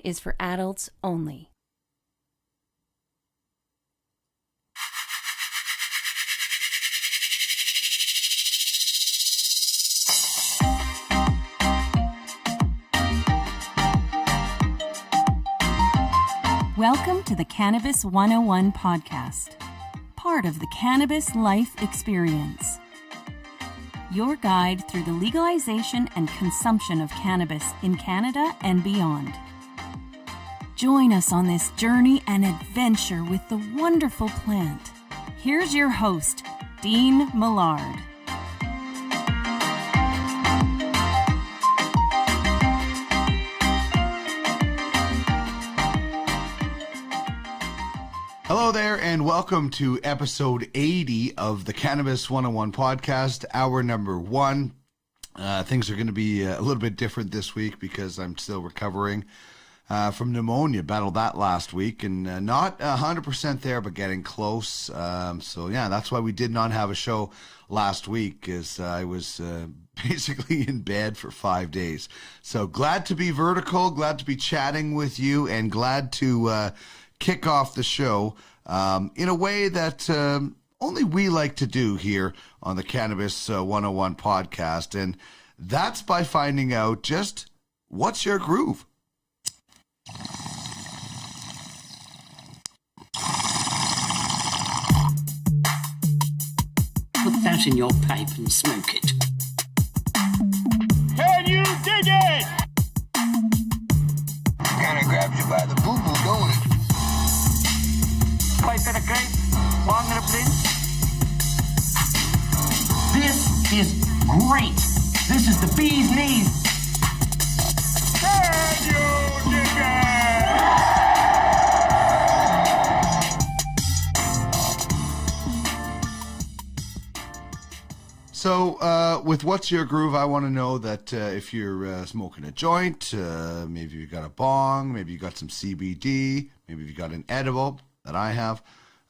is for adults only. Welcome to the Cannabis 101 podcast, part of the Cannabis Life Experience. Your guide through the legalization and consumption of cannabis in Canada and beyond. Join us on this journey and adventure with the wonderful plant. Here's your host, Dean Millard. Hello there, and welcome to episode 80 of the Cannabis 101 podcast, hour number 1. Things are going to be a little bit different this week because I'm still recovering from pneumonia. Battled that last week, and not 100% there, but getting close. So yeah, that's why we did not have a show last week, as I was basically in bed for 5 days. So glad to be vertical, glad to be chatting with you, and glad to kick off the show in a way that only we like to do here on the Cannabis 101 podcast, and that's by finding out just what's your groove. Put that in your pipe and smoke it. Can you dig it? Kinda grabs you by the boo-boo, don't it? Pipe in a grape, long in a blend. This is great. This is the bee's knees. Can you dig it? So with What's Your Groove, I want to know that if you're smoking a joint, maybe you got a bong, maybe you got some CBD, maybe you got an edible that I have,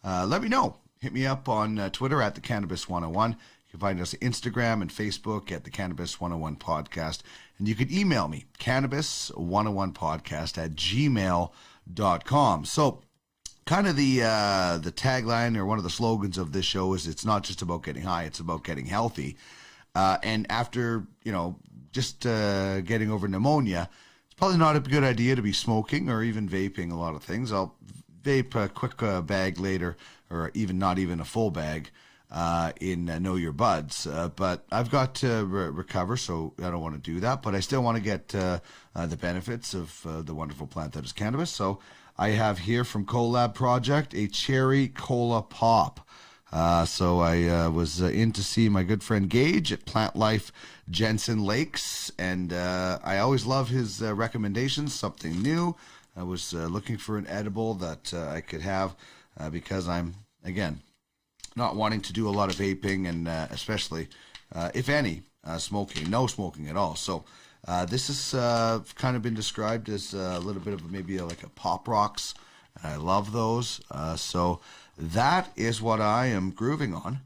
let me know. Hit me up on Twitter at the Cannabis 101. You can find us on Instagram and Facebook at the Cannabis 101 podcast. And you can email me, cannabis101podcast at gmail.com. So kind of the tagline, or one of the slogans of this show, is it's not just about getting high, it's about getting healthy. And after, just getting over pneumonia, it's probably not a good idea to be smoking or even vaping a lot of things. I'll vape a quick bag later, or not even a full bag in Know Your Buds. But I've got to recover, so I don't want to do that. But I still want to get the benefits of the wonderful plant that is cannabis. So I have here from Collab Project a cherry cola pop. So I was in to see my good friend Gage at Plant Life Jensen Lakes, and I always love his recommendations, something new. I was looking for an edible that I could have because I'm, again, not wanting to do a lot of vaping, and especially, if any, smoking, no smoking at all. So this has kind of been described as a little bit of maybe like a pop rocks. I love those. So that is what I am grooving on.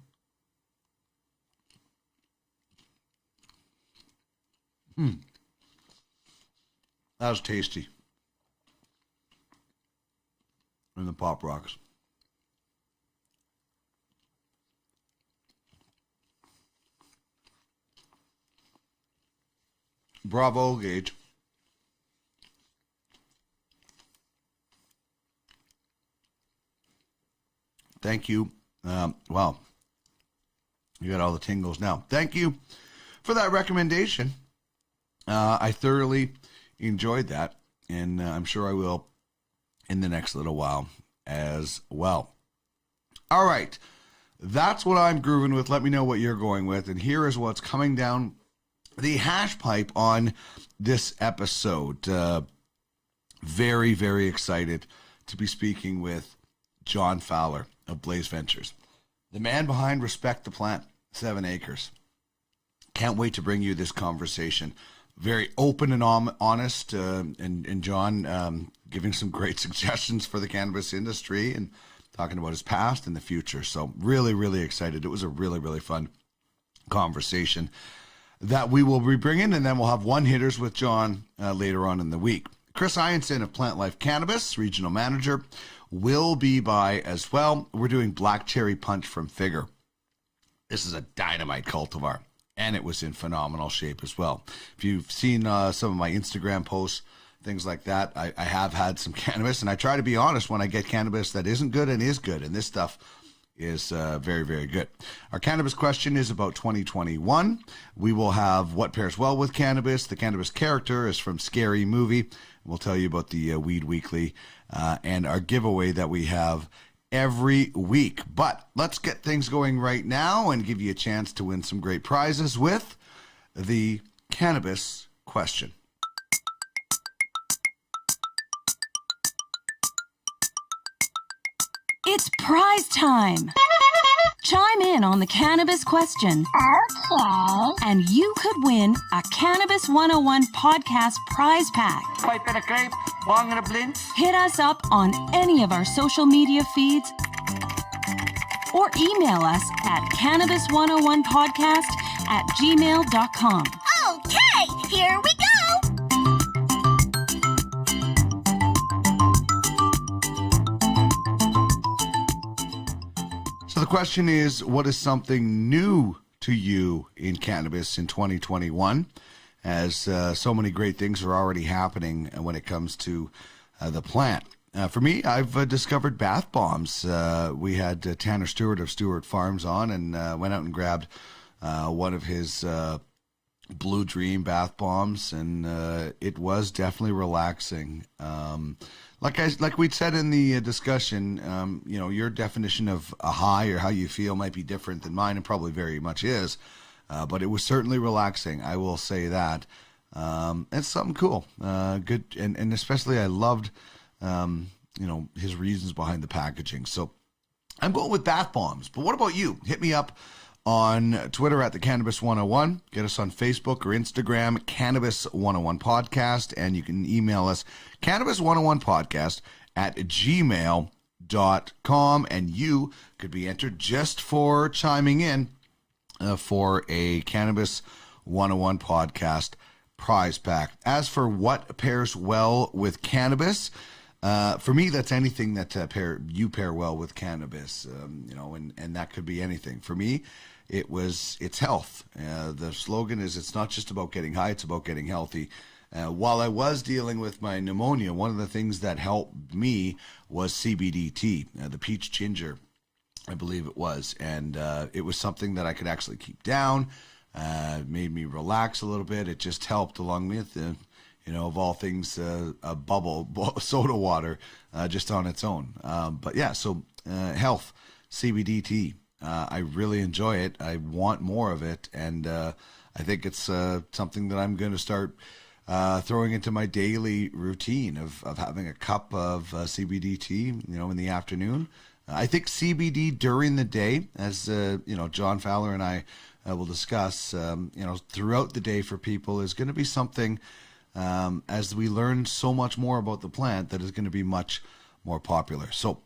That was tasty. And the pop rocks. Bravo, Gage. Thank you. Wow. You got all the tingles now. Thank you for that recommendation. I thoroughly enjoyed that, and I'm sure I will in the next little while as well. All right. That's what I'm grooving with. Let me know what you're going with. And here is what's coming down the hash pipe on this episode. Very, very excited to be speaking with John Fowler of Blaise Ventures, the man behind Respect the Plant, 7ACRES. Can't wait to bring you this conversation. Very open and honest, and John giving some great suggestions for the cannabis industry and talking about his past and the future. So really, really excited. It was a really, really fun conversation that we will be bringing, and then we'll have one hitters with John later on in the week. Chris Ianson of Plant Life Cannabis, regional manager, will be by as well. We're doing Black Cherry Punch from Figure. This is a dynamite cultivar, and it was in phenomenal shape as well. If you've seen some of my Instagram posts, things like that, I have had some cannabis, and I try to be honest when I get cannabis that isn't good and is good, and this stuff is very, very good. Our cannabis question is about 2021. We will have what pairs well with cannabis. The cannabis character is from Scary Movie. We'll tell you about the Weed Weekly and our giveaway that we have every week. But let's get things going right now and give you a chance to win some great prizes with the cannabis question. It's prize time. Chime in on the cannabis question. Okay. And you could win a Cannabis 101 podcast prize pack. Pipe and a crepe, bong and a blint. Hit us up on any of our social media feeds or email us at cannabis101podcast@gmail.com. Okay, here we go. So the question is, what is something new to you in cannabis in 2021? As so many great things are already happening when it comes to the plant. For me, I've discovered bath bombs. We had Tanner Stewart of Stewart Farms on and went out and grabbed one of his Blue Dream bath bombs, and it was definitely relaxing. Like we'd said in the discussion, your definition of a high or how you feel might be different than mine, and probably very much is. But it was certainly relaxing. I will say that. It's something cool, good, and especially I loved, his reasons behind the packaging. So I'm going with bath bombs. But what about you? Hit me up on Twitter at the Cannabis 101. Get us on Facebook or Instagram, Cannabis 101 Podcast, and you can email us Cannabis 101 Podcast @gmail.com, and you could be entered just for chiming in for a Cannabis 101 Podcast prize pack. As for what pairs well with cannabis, for me, that's anything that pair well with cannabis, and that could be anything. For me, it's health. The slogan is, it's not just about getting high, it's about getting healthy. While I was dealing with my pneumonia, one of the things that helped me was CBD tea, the peach ginger, I believe it was. And it was something that I could actually keep down. It made me relax a little bit. It just helped along with, of all things, a bubble soda water just on its own. Health, CBD tea. I really enjoy it. I want more of it. And I think it's something that I'm going to start throwing into my daily routine of having a cup of CBD tea, in the afternoon. I think CBD during the day, as John Fowler and I will discuss, throughout the day for people is going to be something, as we learn so much more about the plant, that is going to be much more popular. So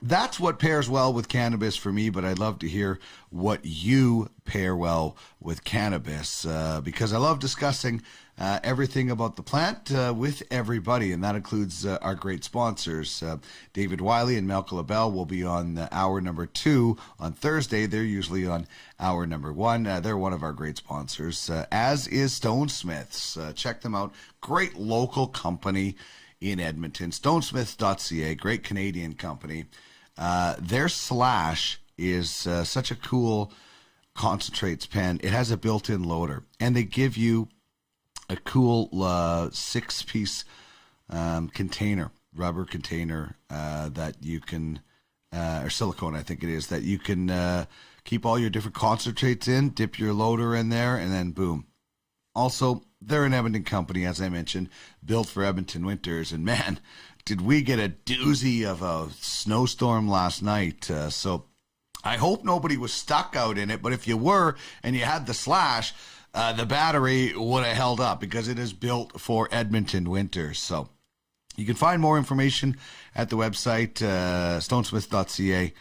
that's what pairs well with cannabis for me, but I'd love to hear what you pair well with cannabis, because I love discussing everything about the plant with everybody, and that includes our great sponsors. David Wiley and Malcolm LaBelle will be on hour number 2 on Thursday. They're usually on hour number 1. They're one of our great sponsors, as is Stone Smiths. Check them out. Great local company in Edmonton, stonesmiths.ca, great Canadian company. Their Slash is such a cool concentrates pen. It has a built-in loader, and they give you a cool 6-piece container, rubber container that you can, or silicone, I think it is, that you can keep all your different concentrates in, dip your loader in there, and then boom. Also, they're an Edmonton company, as I mentioned, built for Edmonton winters, and man, did we get a doozy of a snowstorm last night. So I hope nobody was stuck out in it, but if you were and you had the Slash, the battery would have held up because it is built for Edmonton winters. So you can find more information at the website, stonesmith.ca.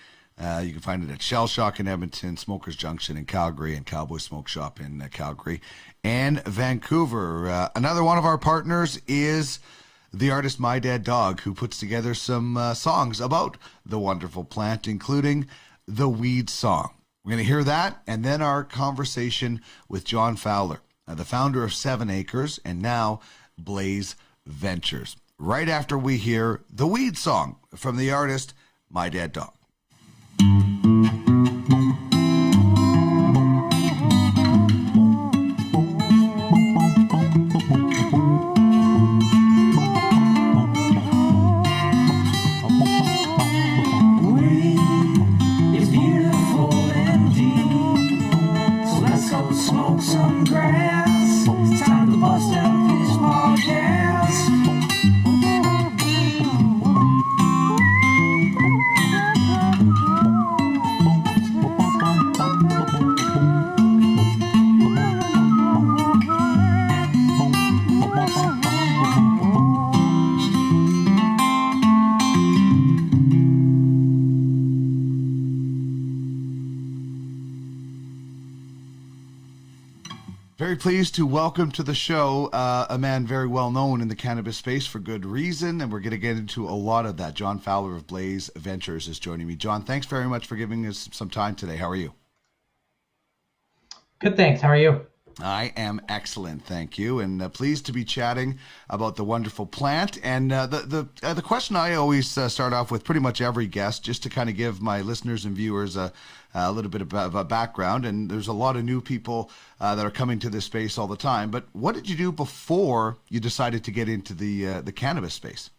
You can find it at Shell Shock in Edmonton, Smokers Junction in Calgary, and Cowboy Smoke Shop in Calgary and Vancouver. Another one of our partners is the artist My Dead Dog, who puts together some songs about the wonderful plant, including the weed song. We're going to hear that, and then our conversation with John Fowler, the founder of 7ACRES, and now Blaise Ventures, right after we hear the weed song from the artist My Dead Dog. Very pleased to welcome to the show a man very well known in the cannabis space for good reason, and we're going to get into a lot of that. John Fowler of Blaise Ventures is joining me. John, thanks very much for giving us some time today. How are you? Good, thanks. How are you? I am excellent, thank you, and pleased to be chatting about the wonderful plant. And the question I always start off with pretty much every guest, just to kind of give my listeners and viewers a little bit of a background. And there's a lot of new people that are coming to this space all the time. But what did you do before you decided to get into the cannabis space?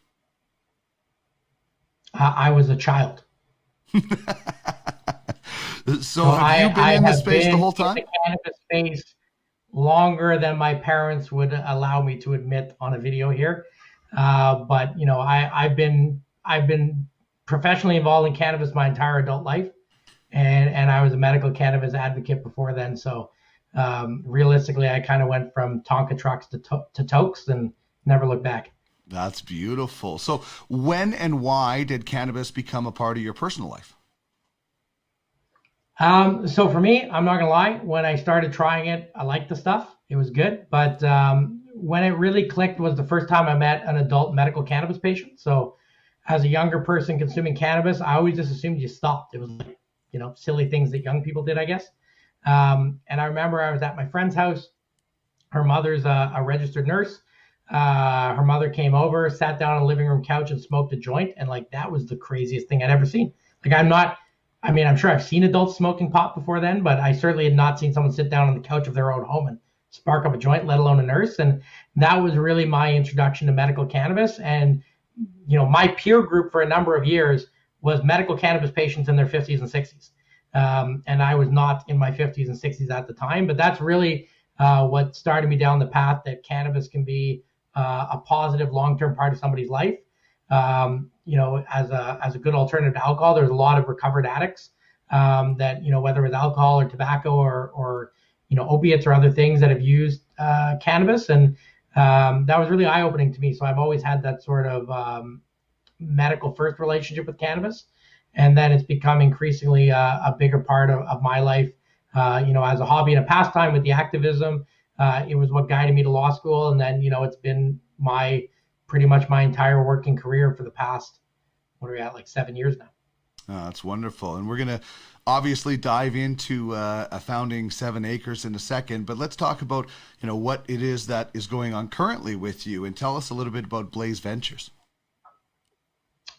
I was a child. So have you been in the space the whole time? In the cannabis space longer than my parents would allow me to admit on a video here. But you know, I've been professionally involved in cannabis my entire adult life, and I was a medical cannabis advocate before then. So realistically, I kind of went from Tonka trucks to tokes and never looked back. That's beautiful. So when and why did cannabis become a part of your personal life? So for me, I'm not gonna lie, when I started trying it, I liked the stuff. It was good. But when it really clicked was the first time I met an adult medical cannabis patient. So as a younger person consuming cannabis, I always just assumed you stopped. It was like, you know, silly things that young people did, I guess. And I remember I was at my friend's house. Her mother's a registered nurse. Her mother came over, sat down on a living room couch and smoked a joint. And like, that was the craziest thing I'd ever seen. Like, I'm sure I've seen adults smoking pot before then, but I certainly had not seen someone sit down on the couch of their own home and spark up a joint, let alone a nurse. And that was really my introduction to medical cannabis. And, you know, my peer group for a number of years was medical cannabis patients in their 50s and 60s. And I was not in my 50s and 60s at the time, but that's really what started me down the path that cannabis can be a positive long-term part of somebody's life. You know, as a good alternative to alcohol, there's a lot of recovered addicts that, you know, whether it's alcohol or tobacco or you know, opiates or other things that have used cannabis. And that was really eye-opening to me. So I've always had that sort of medical first relationship with cannabis. And then it's become increasingly a bigger part of my life, you know, as a hobby and a pastime with the activism. It was what guided me to law school. And then, you know, it's been pretty much my entire working career for the past, what are we at, like 7 years now. Oh, that's wonderful. And we're going to obviously dive into founding 7ACRES in a second, but let's talk about, you know, what it is that is going on currently with you, and tell us a little bit about Blaise Ventures.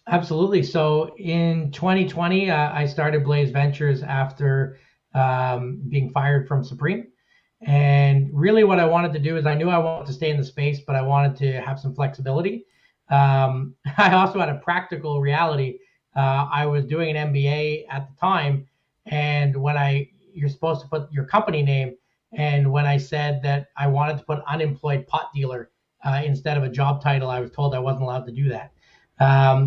Absolutely. So in 2020, I started Blaise Ventures after being fired from Supreme. And really what I wanted to do is I knew I wanted to stay in the space, but I wanted to have some flexibility. I also had a practical reality. I was doing an MBA at the time, and you're supposed to put your company name, and when I said that I wanted to put unemployed pot dealer instead of a job title, I was told I wasn't allowed to do that.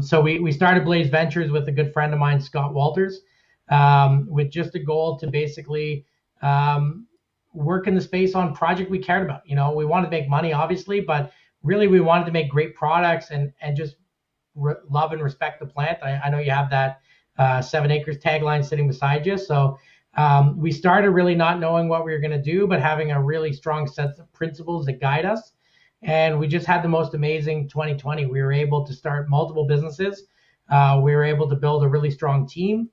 So we started Blaise Ventures with a good friend of mine, Scott Walters, with just a goal to basically work in the space on project we cared about. You know, we wanted to make money, obviously, but really we wanted to make great products and just love and respect the plant. I know you have that 7ACRES tagline sitting beside you. So we started really not knowing what we were going to do, but having a really strong set of principles that guide us. And we just had the most amazing 2020. We were able to start multiple businesses. We were able to build a really strong team.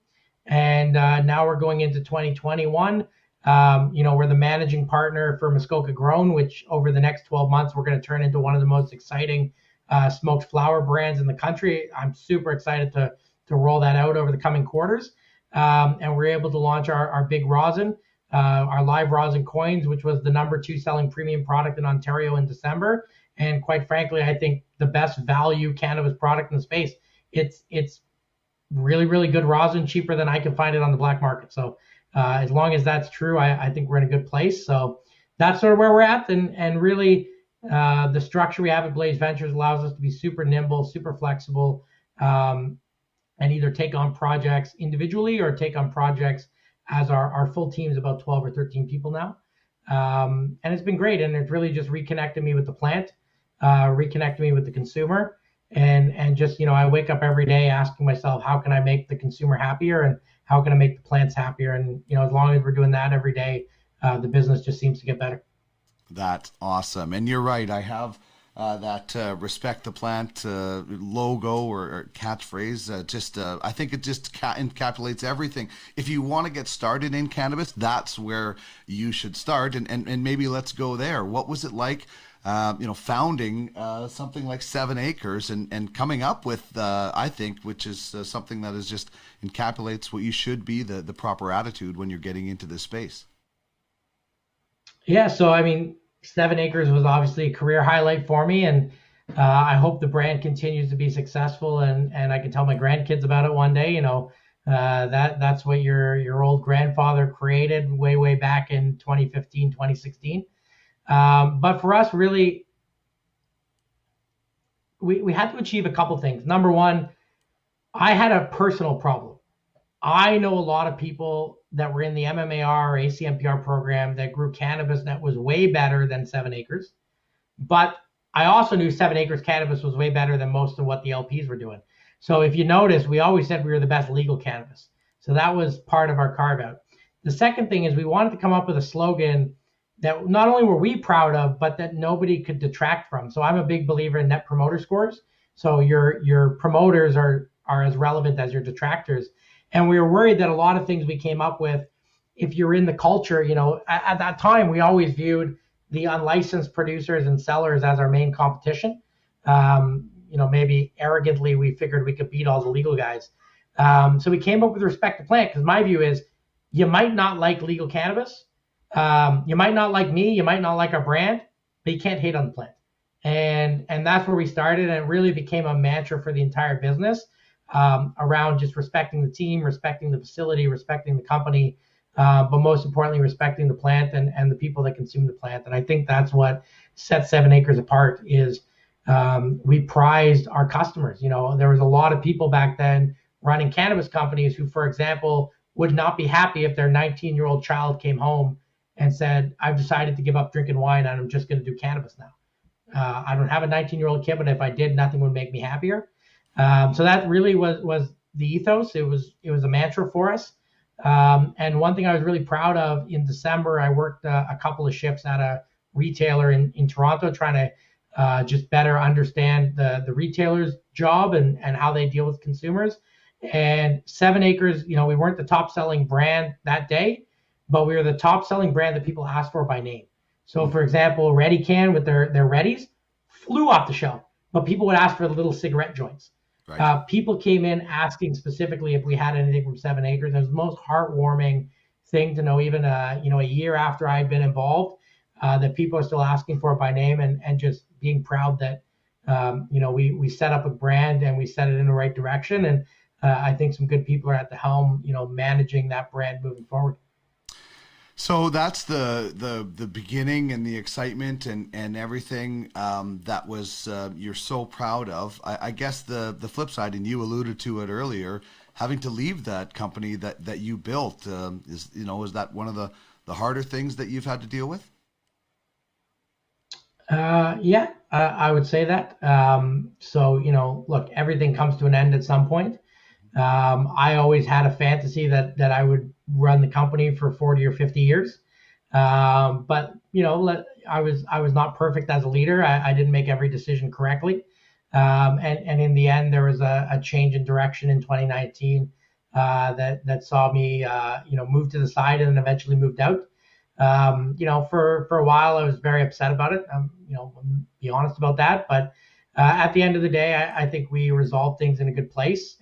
And now we're going into 2021. We're the managing partner for Muskoka Grown, which over the next 12 months, we're going to turn into one of the most exciting smoked flower brands in the country. I'm super excited to roll that out over the coming quarters. And we're able to launch our big rosin, our live rosin coins, which was the number 2 selling premium product in Ontario in December. And quite frankly, I think the best value cannabis product in the space. It's really, really good rosin, cheaper than I can find it on the black market. So as long as that's true, I think we're in a good place. So that's sort of where we're at. And really, the structure we have at Blaise Ventures allows us to be super nimble, super flexible, and either take on projects individually or take on projects as our full team is about 12 or 13 people now. And it's been great. And it's really just reconnected me with the plant, reconnected me with the consumer. And just, I wake up every day asking myself, how can I make the consumer happier and how can I make the plants happier? And, as long as we're doing that every day, the business just seems to get better. That's awesome. And you're right. I have that respect the plant logo or catchphrase. I think it just encapsulates everything. If you want to get started in cannabis, that's where you should start. And maybe let's go there. What was it like, founding something like 7ACRES and coming up with, I think, which is something that is just encapsulates what you should be, the proper attitude when you're getting into this space. Yeah, so 7ACRES was obviously a career highlight for me, and I hope the brand continues to be successful, and I can tell my grandkids about it one day. That's what your old grandfather created way back in 2015, 2016. But for us, really, we had to achieve a couple things. Number one, I had a personal problem. I know a lot of people that were in the MMAR or ACMPR program that grew cannabis that was way better than 7ACRES. But I also knew 7ACRES cannabis was way better than most of what the LPs were doing. So if you notice, we always said we were the best legal cannabis. So that was part of our carve out. The second thing is we wanted to come up with a slogan that not only were we proud of, but that nobody could detract from. So I'm a big believer in net promoter scores. So your promoters are as relevant as your detractors. And we were worried that a lot of things we came up with, if you're in the culture, at that time, we always viewed the unlicensed producers and sellers as our main competition. Maybe arrogantly, we figured we could beat all the legal guys. So we came up with Respect the Plant, because my view is you might not like legal cannabis. You might not like me. You might not like our brand, but you can't hate on the plant. And that's where we started. And it really became a mantra for the entire business. Around just respecting the team, respecting the facility, respecting the company, but most importantly, respecting the plant and the people that consume the plant. And I think that's what sets 7ACRES apart is we prized our customers. There was a lot of people back then running cannabis companies who, for example, would not be happy if their 19-year-old child came home and said, I've decided to give up drinking wine and I'm just going to do cannabis now. I don't have a 19-year-old kid, but if I did, nothing would make me happier. So that really was the ethos. It was a mantra for us. And one thing I was really proud of in December, I worked a couple of shifts at a retailer in Toronto, trying to just better understand the retailer's job and how they deal with consumers. And 7ACRES, we weren't the top selling brand that day, but we were the top selling brand that people asked for by name. So for example, Ready Can with their Reddies flew off the shelf, but people would ask for the little cigarette joints. Right. People came in asking specifically if we had anything from 7ACRES. It was the most heartwarming thing to know, even a year after I had been involved, that people are still asking for it by name and just being proud that we set up a brand and we set it in the right direction. And I think some good people are at the helm, managing that brand moving forward. So that's the beginning and the excitement and everything that was you're so proud of. I guess the flip side, and you alluded to it earlier, having to leave that company that you built is that one of the harder things that you've had to deal with? Yeah, I would say that. So look, everything comes to an end at some point. I always had a fantasy that I would run the company for 40 or 50 years. But I was not perfect as a leader. I didn't make every decision correctly. And in the end, there was a change in direction in 2019 that saw me, move to the side and then eventually moved out. For a while, I was very upset about it. Be honest about that. But at the end of the day, I think we resolved things in a good place.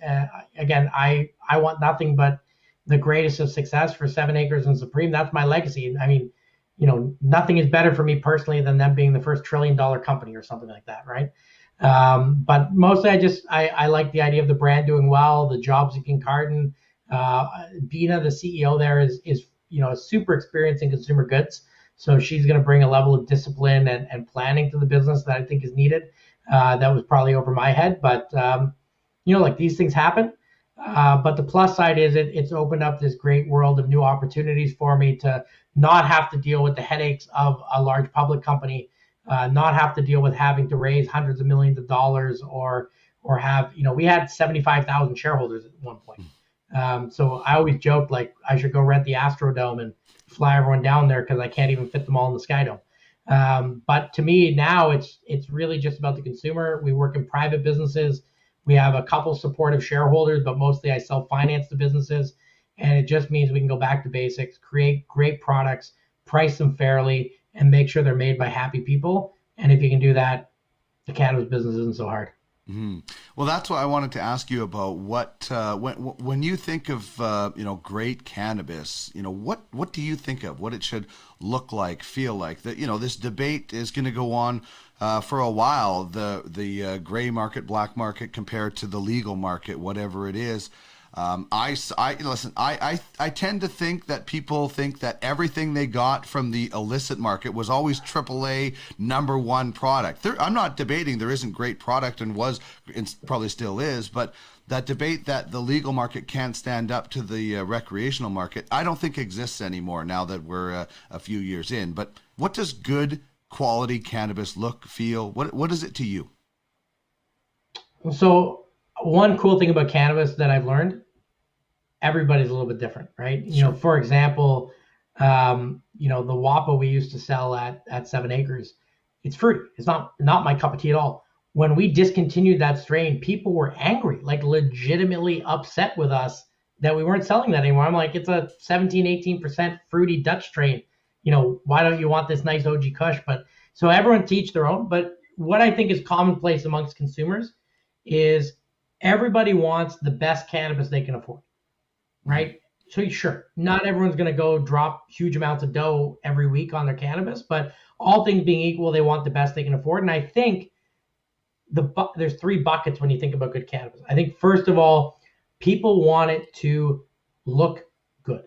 Again, I want nothing but the greatest of success for 7ACRES and Supreme. That's my legacy. I mean, nothing is better for me personally than them being the first $1 trillion company or something like that, right? But mostly I like the idea of the brand doing well, the jobs it can carton. Bina, the CEO there, is super experienced in consumer goods. So she's going to bring a level of discipline and planning to the business that I think is needed. That was probably over my head, but these things happen. But the plus side is it's opened up this great world of new opportunities for me to not have to deal with the headaches of a large public company, not have to deal with having to raise hundreds of millions of dollars or have, we had 75,000 shareholders at one point. So I always joked like I should go rent the Astrodome and fly everyone down there because I can't even fit them all in the Skydome. But to me now it's really just about the consumer. We work in private businesses. We have a couple supportive shareholders, but mostly I self-finance the businesses. And it just means we can go back to basics, create great products, price them fairly, and make sure they're made by happy people. And if you can do that, the cannabis business isn't so hard. Mm-hmm. Well, that's what I wanted to ask you about. What when you think of great cannabis, what do you think of? What it should look like, feel like? That this debate is going to go on for a while. The gray market, black market compared to the legal market, whatever it is. I tend to think that people think that everything they got from the illicit market was always AAA #1 product. I'm not debating there isn't great product and probably still is, but that debate that the legal market can't stand up to the recreational market, I don't think exists anymore now that we're a few years in. But what does good quality cannabis look, feel? What is it to you? So one cool thing about cannabis that I've learned, everybody's a little bit different, right? Sure. For example, the WAPA we used to sell at 7ACRES, it's fruity. It's not my cup of tea at all. When we discontinued that strain, people were angry, like legitimately upset with us that we weren't selling that anymore. I'm like, it's a 17-18% fruity Dutch strain. Why don't you want this nice OG Kush? But so everyone to each their own. But what I think is commonplace amongst consumers is everybody wants the best cannabis they can afford, right? So sure, not everyone's going to go drop huge amounts of dough every week on their cannabis, but all things being equal, they want the best they can afford. And I think there's 3 buckets when you think about good cannabis. I think first of all, people want it to look good.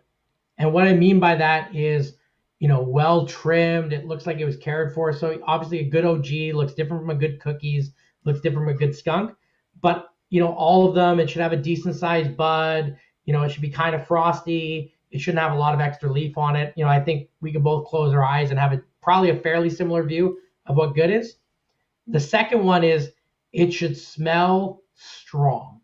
And what I mean by that is, well trimmed. It looks like it was cared for. So obviously a good OG looks different from a good cookies, looks different from a good skunk. But, all of them, it should have a decent sized bud. It should be kind of frosty. It shouldn't have a lot of extra leaf on it. I think we can both close our eyes and have probably a fairly similar view of what good is. The second one is it should smell strong.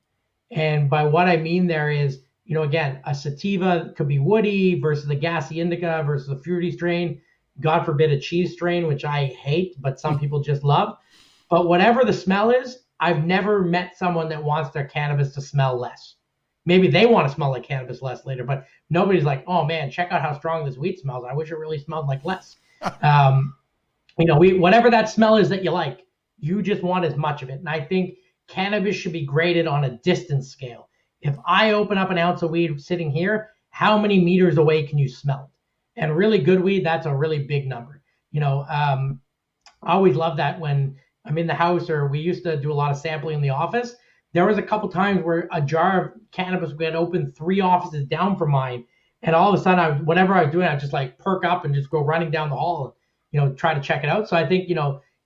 And by what I mean there is, again, a sativa could be woody versus a gassy indica versus a fruity strain. God forbid a cheese strain, which I hate, but some people just love. But whatever the smell is, I've never met someone that wants their cannabis to smell less. Maybe they want to smell like cannabis less later, but nobody's like, oh man, check out how strong this weed smells. I wish it really smelled like less. Whatever that smell is that you like, you just want as much of it. And I think cannabis should be graded on a distance scale. If I open up an ounce of weed sitting here, how many meters away can you smell it? And really good weed, that's a really big number. I always love that when I'm in the house, or we used to do a lot of sampling in the office. There was a couple times where a jar of cannabis would get opened 3 offices down from mine. And all of a sudden, whatever I was doing, I'd just like perk up and just go running down the hall, try to check it out. So I think,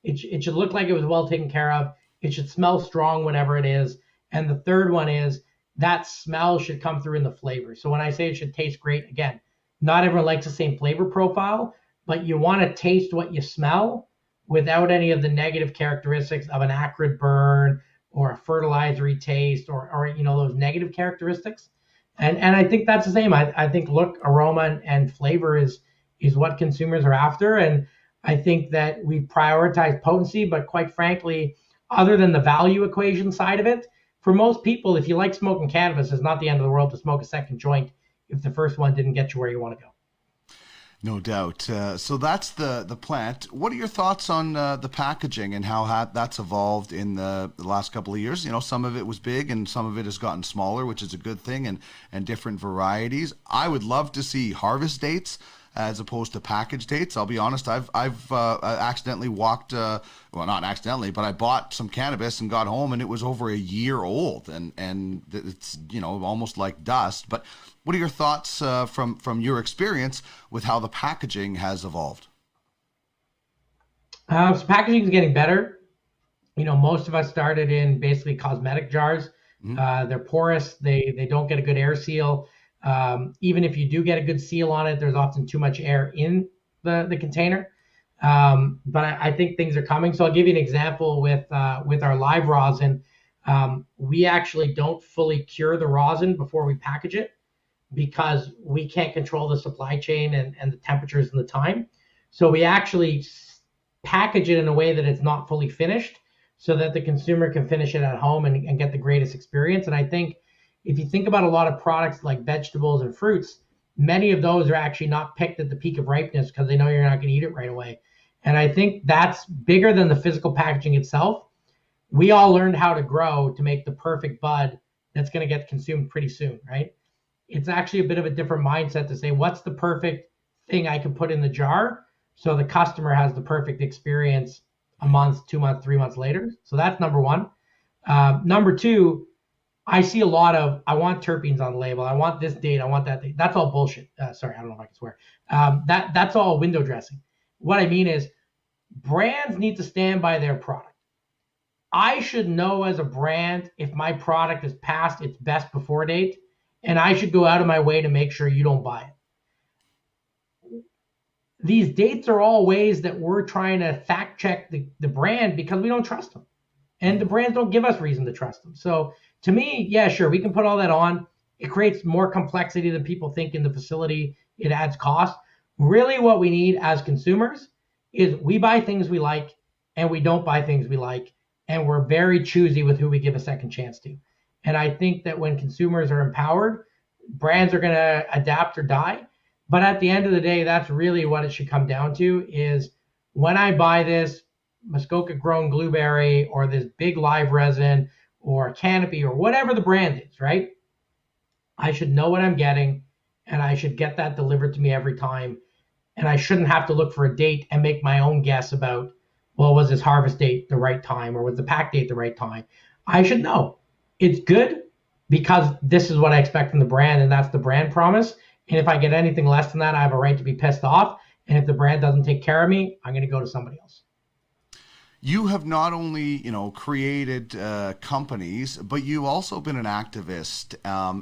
it should look like it was well taken care of. It should smell strong, whatever it is. And the third one is that smell should come through in the flavor. So when I say it should taste great, again, not everyone likes the same flavor profile, but you want to taste what you smell without any of the negative characteristics of an acrid burn or a fertilizery taste or those negative characteristics. And I think that's the same. I think look, aroma, and flavor is what consumers are after. And I think that we prioritize potency, but quite frankly, other than the value equation side of it, for most people, if you like smoking cannabis, it's not the end of the world to smoke a second joint if the first one didn't get you where you want to go. No doubt. So that's the plant. What are your thoughts on the packaging and how that's evolved in the last couple of years? You know, some of it was big and some of it has gotten smaller, which is a good thing, and different varieties. I would love to see harvest dates as opposed to package dates. I'll be honest, I've accidentally walked, well, not accidentally, but I bought some cannabis and got home and it was over a year old, and it's, you know, almost like dust. But what are your thoughts from your experience with how the packaging has evolved? So packaging is getting better. You know, most of us started in basically cosmetic jars. They're porous. They don't get a good air seal. Even if you do get a good seal on it, there's often too much air in the container. But I think things are coming. So I'll give you an example with our live rosin. We actually don't fully cure the rosin before we package it because we can't control the supply chain and the temperatures and the time. So we actually package it in a way that it's not fully finished so that the consumer can finish it at home and get the greatest experience. And I think if you think about a lot of products like vegetables and fruits, many of those are actually not picked at the peak of ripeness because they know you're not going to eat it right away. And I think that's bigger than the physical packaging itself. We all learned how to grow to make the perfect bud that's going to get consumed pretty soon, right? It's actually a bit of a different mindset to say, what's the perfect thing I can put in the jar so the customer has the perfect experience a month, 2 months, 3 months later. So that's number one. Number two, I see a lot of, I want terpenes on the label. I want this date. I want that date. That's all bullshit. Sorry, I don't know if I can swear. That's all window dressing. What I mean is brands need to stand by their product. I should know as a brand if my product is past its best before date, and I should go out of my way to make sure you don't buy it. These dates are all ways that we're trying to fact check the brand because we don't trust them. And the brands don't give us reason to trust them. So to me, yeah, sure, we can put all that on. It creates more complexity than people think in the facility. It adds cost. Really what we need as consumers is we buy things we like and we don't buy things we like. And we're very choosy with who we give a second chance to. And I think that when consumers are empowered, brands are going to adapt or die. But at the end of the day, that's really what it should come down to is when I buy this Muskoka grown blueberry or this big live resin or Canopy or whatever the brand is, right? I should know what I'm getting and I should get that delivered to me every time. And I shouldn't have to look for a date and make my own guess about, well, was this harvest date the right time or was the pack date the right time? I should know. It's good because this is what I expect from the brand and that's the brand promise. And if I get anything less than that, I have a right to be pissed off. And if the brand doesn't take care of me, I'm going to go to somebody else. You have not only, you know, created companies, but you've also been an activist,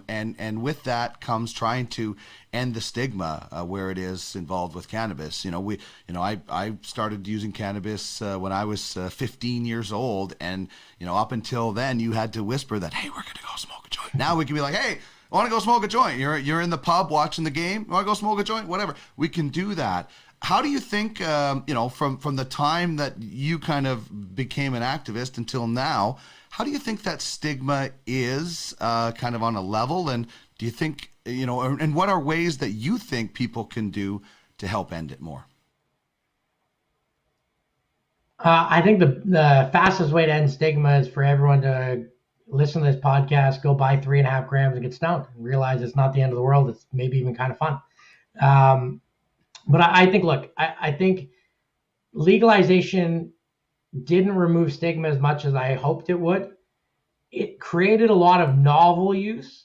and with that comes trying to end the stigma where it is involved with cannabis. You know, I started using cannabis when I was 15 years old, and you know, up until then, you had to whisper that, hey, we're gonna go smoke a joint. Now we can be like, hey, I want to go smoke a joint. You're in the pub watching the game. You want to go smoke a joint? Whatever. We can do that. How do you think, you know, from the time that you kind of became an activist until now, how do you think that stigma is kind of on a level? And do you think, you know, and what are ways that you think people can do to help end it more? I think the fastest way to end stigma is for everyone to listen to this podcast, go buy 3.5 grams and get stoned and realize it's not the end of the world. It's maybe even kind of fun. But I think, look, I think legalization didn't remove stigma as much as I hoped it would. It created a lot of novel use,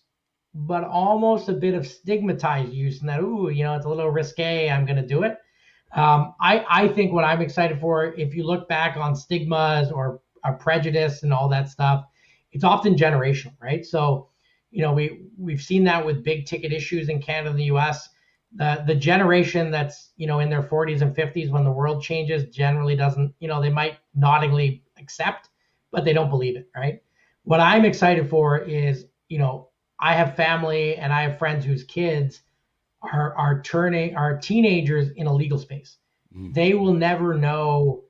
but almost a bit of stigmatized use. And that, ooh, you know, it's a little risque. I'm going to do it. I think what I'm excited for, if you look back on stigmas or prejudice and all that stuff, it's often generational, right? So, you know, we've seen that with big ticket issues in Canada and the US. The generation that's, you know, in their 40s and 50s when the world changes generally doesn't, you know, they might noddingly accept, but they don't believe it, right? What I'm excited for is, you know, I have family and I have friends whose kids are teenagers in a legal space. they will never know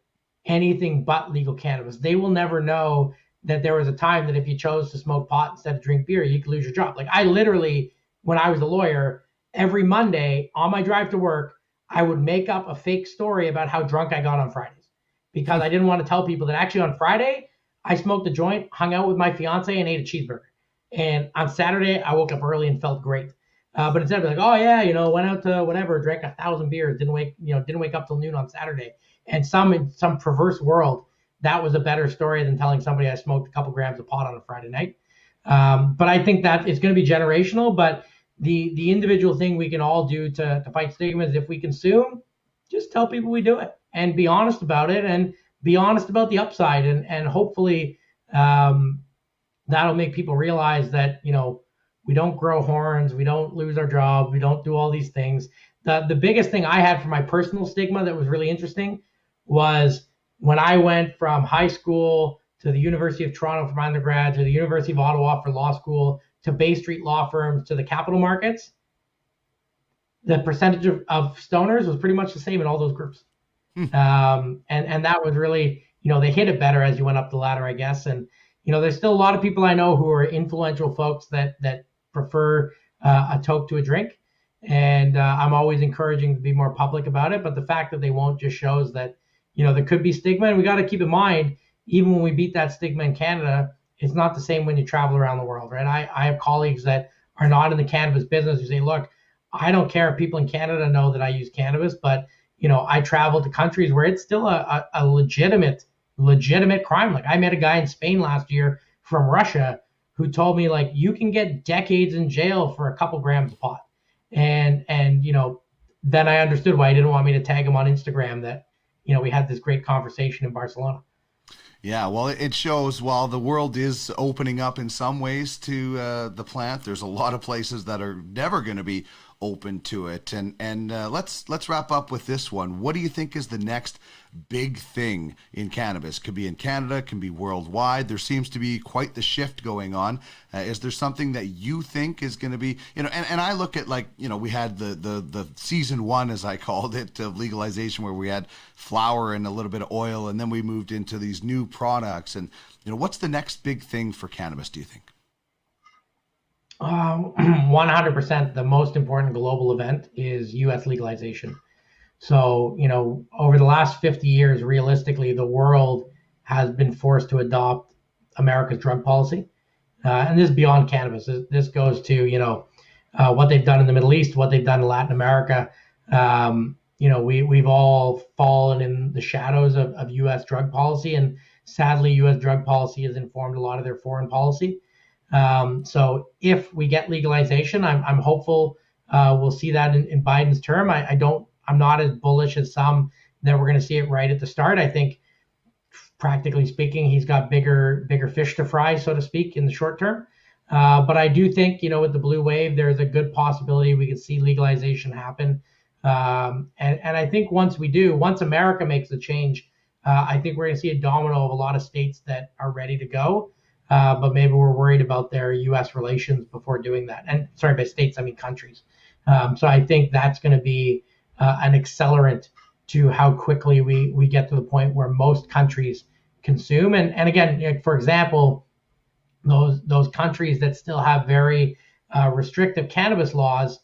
anything but legal cannabis. They will never know that there was a time that if you chose to smoke pot instead of drink beer, you could lose your job. Like I literally, when I was a lawyer, every Monday on my drive to work, I would make up a fake story about how drunk I got on Fridays because I didn't want to tell people that actually on Friday, I smoked a joint, hung out with my fiance, and ate a cheeseburger. And on Saturday, I woke up early and felt great. But instead of like, oh yeah, went out to whatever, drank 1,000 beers, didn't wake up till noon on Saturday. And in some perverse world, that was a better story than telling somebody I smoked a couple grams of pot on a Friday night. But I think that it's going to be generational. But the individual thing we can all do to fight stigma is if we consume, just tell people we do it and be honest about it and be honest about the upside. And hopefully that'll make people realize that, we don't grow horns, we don't lose our job, we don't do all these things. The biggest thing I had for my personal stigma that was really interesting was when I went from high school to the University of Toronto for my undergrad, to the University of Ottawa for law school, to Bay Street law firms, to the capital markets, the percentage of stoners was pretty much the same in all those groups. And that was really, they hit it better as you went up the ladder, I guess. And, there's still a lot of people I know who are influential folks that prefer a toke to a drink. And I'm always encouraging to be more public about it. But the fact that they won't just shows that, there could be stigma. And we got to keep in mind, even when we beat that stigma in Canada, it's not the same when you travel around the world, right? I have colleagues that are not in the cannabis business who say, look, I don't care if people in Canada know that I use cannabis, but, I travel to countries where it's still a legitimate crime. Like I met a guy in Spain last year from Russia who told me like, you can get decades in jail for a couple grams of pot. And then I understood why he didn't want me to tag him on Instagram that, we had this great conversation in Barcelona. Yeah, well, it shows while the world is opening up in some ways to the plant, there's a lot of places that are never going to be open to it. And let's wrap up with this one. What do you think is the next big thing in cannabis? Could be in Canada, can be worldwide. There seems to be quite the shift going on. Is there something that you think is going to be, and I look at we had the season one, as I called it, of legalization where we had flour and a little bit of oil, and then we moved into these new products. And, what's the next big thing for cannabis, do you think? 100%. The most important global event is U.S. legalization. So, over the last 50 years, realistically, the world has been forced to adopt America's drug policy. And this is beyond cannabis. This goes to, what they've done in the Middle East, what they've done in Latin America. We've all fallen in the shadows of U.S. drug policy. And sadly, U.S. drug policy has informed a lot of their foreign policy. So if we get legalization, I'm hopeful we'll see that in Biden's term. I'm not as bullish as some that we're going to see it right at the start. I think, practically speaking, he's got bigger fish to fry, so to speak, in the short term. But I do think, with the blue wave, there's a good possibility we could see legalization happen. And I think once America makes the change, I think we're going to see a domino of a lot of states that are ready to go. But maybe we're worried about their U.S. relations before doing that. And sorry, by states, I mean countries. So I think that's going to be an accelerant to how quickly we get to the point where most countries consume. And again, for example, those countries that still have very restrictive cannabis laws,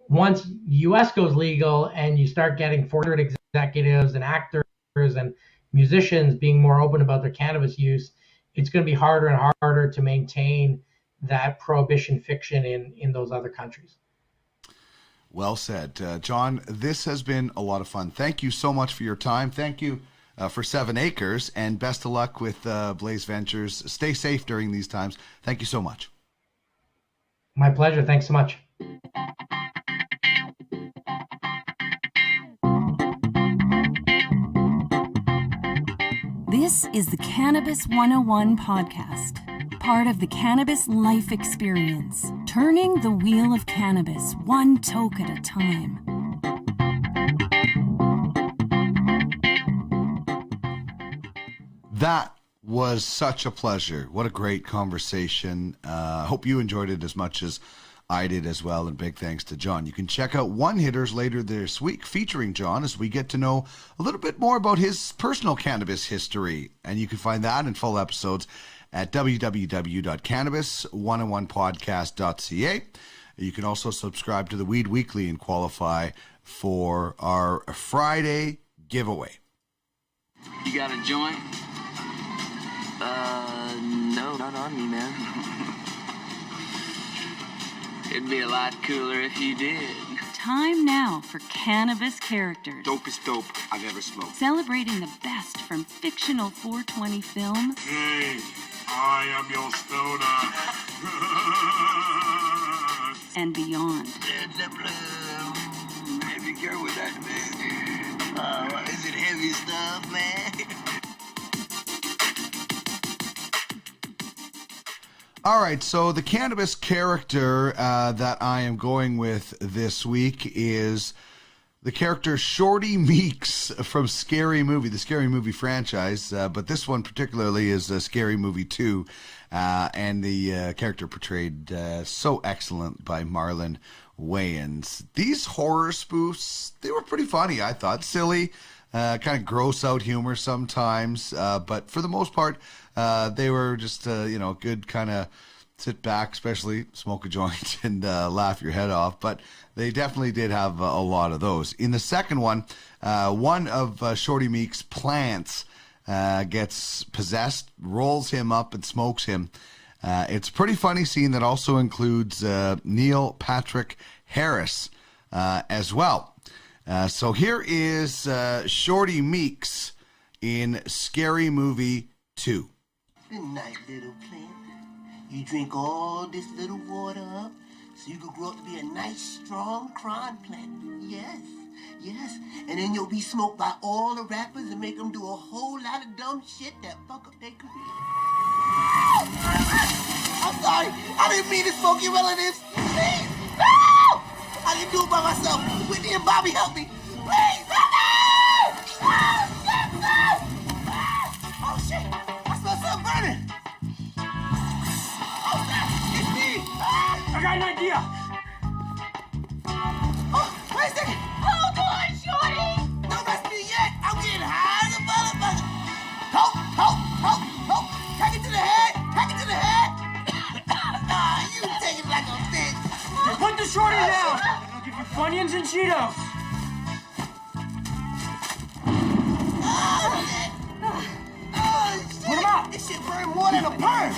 once U.S. goes legal and you start getting foreign executives and actors and musicians being more open about their cannabis use, it's going to be harder and harder to maintain that prohibition fiction in those other countries. Well said. John, this has been a lot of fun. Thank you so much for your time. Thank you for 7ACRES, and best of luck with Blaise Ventures. Stay safe during these times. Thank you so much. My pleasure. Thanks so much. This is the Cannabis 101 podcast, part of the Cannabis Life Experience, turning the wheel of cannabis one toke at a time. That was such a pleasure. What a great conversation. I hope you enjoyed it as much as I did as well, and big thanks to John. You can check out One Hitters later this week featuring John as we get to know a little bit more about his personal cannabis history. And you can find that in full episodes at www.cannabis101podcast.ca. You can also subscribe to the Weed Weekly and qualify for our Friday giveaway. You got a joint? No, not on me, man. It'd be a lot cooler if you did. Time now for Cannabis Characters. Dopest dope I've ever smoked. Celebrating the best from fictional 420 film Hey, I am your stoner. and beyond. Heavy girl with that, man. Is it heavy stuff, man? All right, so the cannabis character that I am going with this week is the character Shorty Meeks from Scary Movie, the Scary Movie franchise, but this one particularly is Scary Movie 2, and the character portrayed so excellent by Marlon Wayans. These horror spoofs, they were pretty funny, I thought. Silly, kind of gross out humor sometimes, but for the most part, they were just, good kind of sit back, especially smoke a joint and laugh your head off. But they definitely did have a lot of those. In the second one, one of Shorty Meek's plants gets possessed, rolls him up and smokes him. It's a pretty funny scene that also includes Neil Patrick Harris as well. So here is Shorty Meeks in Scary Movie 2. Good night, little plant. You drink all this little water up so you can grow up to be a nice, strong crime plant. Yes, yes. And then you'll be smoked by all the rappers and make them do a whole lot of dumb shit that fuck up their career. I'm sorry. I didn't mean to smoke your relatives. Please, no! I didn't do it by myself. Whitney and Bobby help me. Please, help me! Oh, shit. I smell something burning. Oh, snap. It's me. I got an idea. Oh, wait a second. Hold on, Shorty! Don't rush me yet. I'm getting high as a motherfucker. Hope, hope, hope, hope. Take it to the head. Take it to the head. You take it like a bitch. Put the shorty down. I'll give you Funyuns and Cheetos. Put him out. This shit burn more than a perm.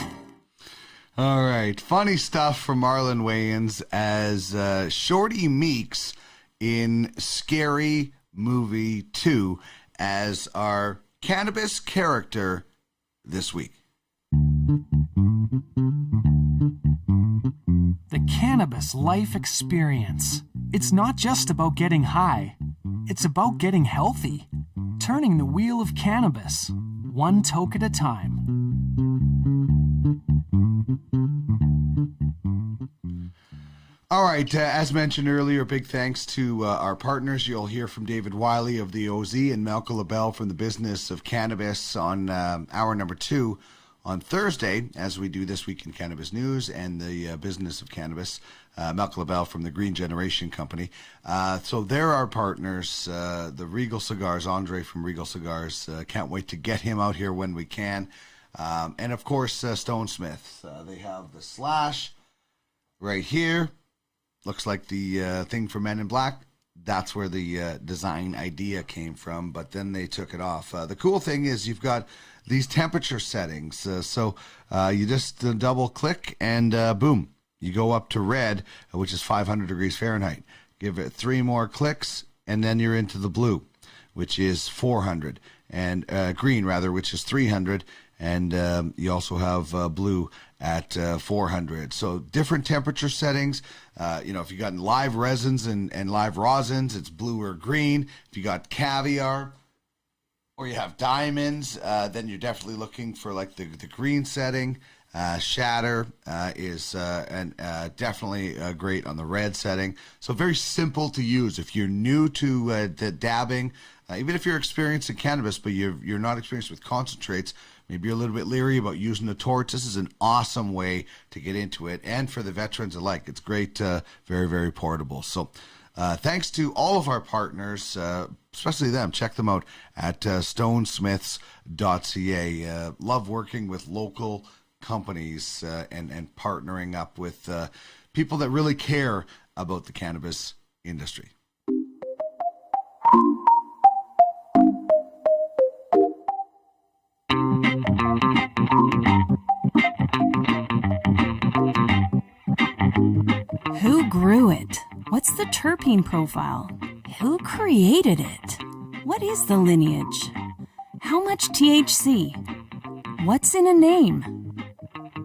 All right, funny stuff from Marlon Wayans as Shorty Meeks in Scary Movie 2 as our cannabis character this week. The cannabis life experience. It's not just about getting high. It's about getting healthy. Turning the wheel of cannabis, one toke at a time. All right, as mentioned earlier, big thanks to our partners. You'll hear from David Wiley of the OZ and Malcolm LaBelle from the Business of Cannabis on hour number 2 on Thursday, as we do This Week in Cannabis News and the Business of Cannabis. Malcolm LaBelle from the Green Generation Company. So they're our partners. The Regal Cigars, Andre from Regal Cigars. Can't wait to get him out here when we can. And of course, Stone Smith. They have the Slash right here. Looks like the thing for Men in Black. That's where the design idea came from, but then they took it off. The cool thing is you've got these temperature settings. So you just double click and boom, you go up to red, which is 500 degrees Fahrenheit. Give it 3 more clicks and then you're into the blue, which is 400, and green rather, which is 300. And you also have blue at 400. So different temperature settings. If you got live resins and live rosins, it's blue or green. If you got caviar or you have diamonds, then you're definitely looking for like the green setting. Shatter is definitely great on the red setting. So very simple to use. If you're new to dabbing, even if you're experienced in cannabis, but you're not experienced with concentrates, maybe you're a little bit leery about using the torch, this is an awesome way to get into it. And for the veterans alike, it's great, very, very portable. So thanks to all of our partners, especially them. Check them out at stonesmiths.ca. Love working with local companies and partnering up with people that really care about the cannabis industry. Who grew it? What's the terpene profile? Who created it? What is the lineage? How much THC? What's in a name?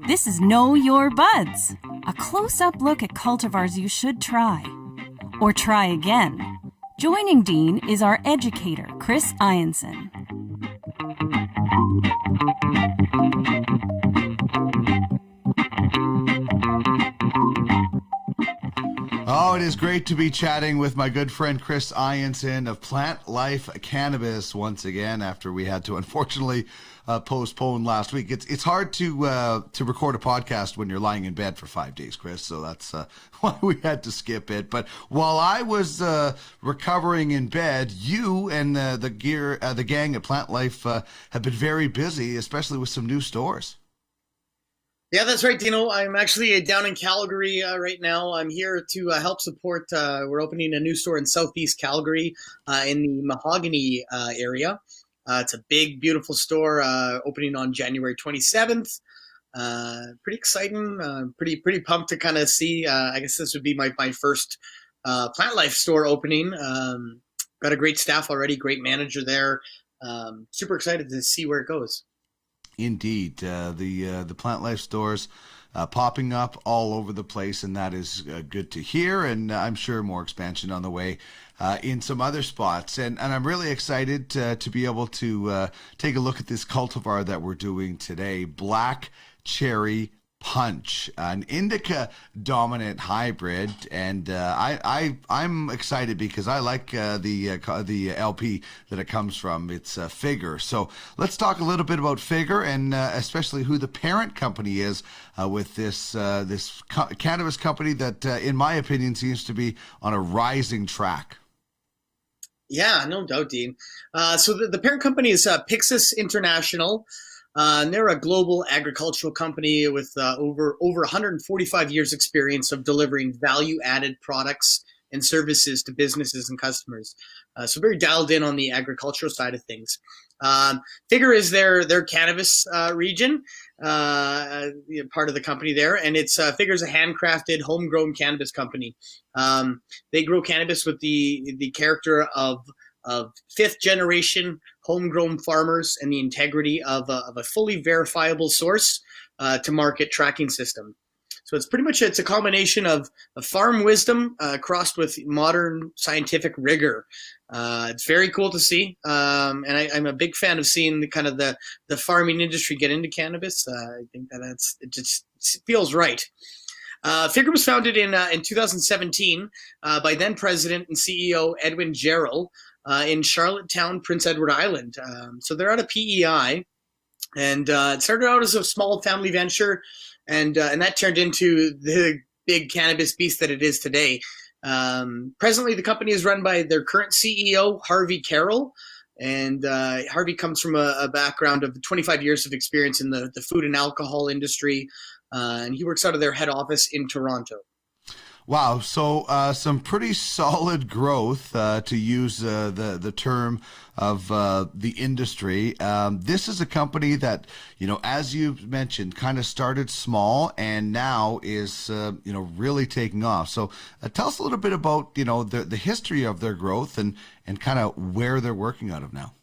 This is Know Your Buds, a close-up look at cultivars you should try. Or try again. Joining Dean is our educator, Chris Ianson. Oh, it is great to be chatting with my good friend Chris Ianson of Plant Life Cannabis once again after we had to unfortunately postpone last week. It's hard to record a podcast when you're lying in bed for 5 days, Chris, so that's why we had to skip it. But while I was recovering in bed, you and the gang at Plant Life have been very busy, especially with some new stores. Yeah, that's right, Dino. I'm actually down in Calgary right now. I'm here to help support. We're opening a new store in Southeast Calgary in the Mahogany area. It's a big, beautiful store opening on January 27th. Pretty exciting. Pretty pumped to kind of see. I guess this would be my first Plant Life store opening. Got a great staff already, great manager there. Super excited to see where it goes. Indeed, the Plant Life stores popping up all over the place, and that is good to hear. And I'm sure more expansion on the way in some other spots. And I'm really excited to be able to take a look at this cultivar that we're doing today, Black Cherry Punch, an indica dominant hybrid, and I'm excited because I like the LP that it comes from. It's Figure. So let's talk a little bit about Figure and especially who the parent company is with this cannabis company that, in my opinion, seems to be on a rising track. Yeah, no doubt, Dean. So the parent company is Pixis International. And they're a global agricultural company with over 145 years experience of delivering value-added products and services to businesses and customers. So very dialed in on the agricultural side of things. Figure is their cannabis region, part of the company there, and it's Figure's a handcrafted, homegrown cannabis company. They grow cannabis with the character of fifth generation homegrown farmers and the integrity of a fully verifiable source to market tracking system. So it's pretty much, it's a combination of farm wisdom crossed with modern scientific rigor. It's very cool to see. And I'm a big fan of seeing the farming industry get into cannabis. I think it just feels right. Figure was founded in 2017 by then President and CEO Edwin Jarrell in Charlottetown, Prince Edward Island. So they're out of PEI, and it started out as a small family venture, and that turned into the big cannabis beast that it is today. Presently, the company is run by their current CEO, Harvey Carroll, and Harvey comes from a background of 25 years of experience in the food and alcohol industry, and he works out of their head office in Toronto. Wow, so some pretty solid growth, to use the term of the industry. This is a company that, as you mentioned, kind of started small and now is, really taking off. So tell us a little bit about, the history of their growth and kind of where they're working out of now.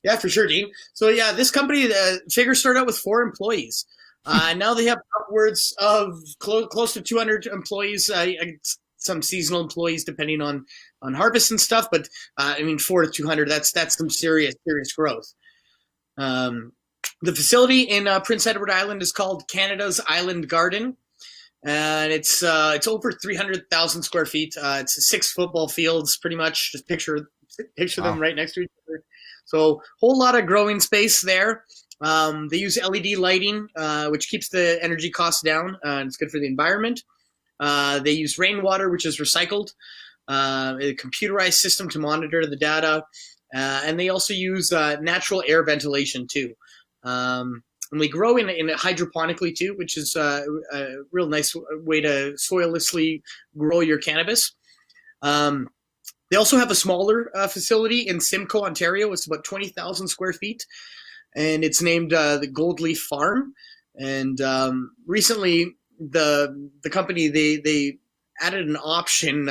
Yeah, for sure, Dean. So yeah, this company, Figure, started out with 4 employees. Now they have upwards of close to 200 employees, some seasonal employees depending on harvest and stuff. But 4 to 200, that's some serious growth. The facility in Prince Edward Island is called Canada's Island Garden, and it's over 300,000 square feet. It's 6 football fields, pretty much. Just picture them right next to each other. So whole lot of growing space there. They use LED lighting, which keeps the energy costs down, and it's good for the environment. They use rainwater, which is recycled, a computerized system to monitor the data, and they also use natural air ventilation too. And we grow in hydroponically too, which is a real nice way to soillessly grow your cannabis. They also have a smaller facility in Simcoe, Ontario. It's about 20,000 square feet, and it's named the Gold Leaf Farm. And recently, the company they added an option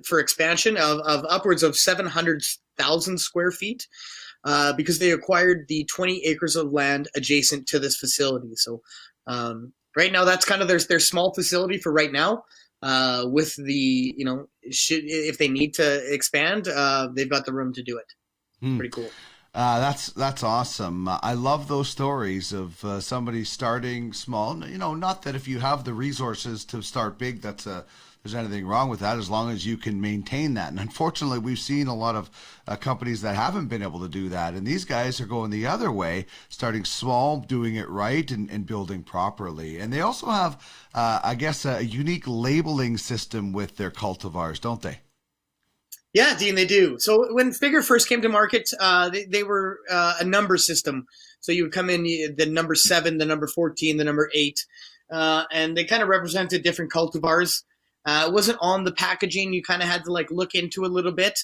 for expansion of upwards of 700,000 square feet. Because they acquired the 20 acres of land adjacent to this facility. So right now, that's kind of their small facility for right now. With the, if they need to expand, they've got the room to do it. Pretty cool. That's awesome. I love those stories of somebody starting small. Not that if you have the resources to start big, there's anything wrong with that, as long as you can maintain that. And unfortunately, we've seen a lot of companies that haven't been able to do that. And these guys are going the other way, starting small, doing it right, and building properly. And they also have, I guess, a unique labeling system with their cultivars, don't they? Yeah, Dean, they do. So when Figure first came to market, they were a number system. So you would come in, the number 7, the number 14, the number 8, and they kind of represented different cultivars. It wasn't on the packaging. You kind of had to look into a little bit.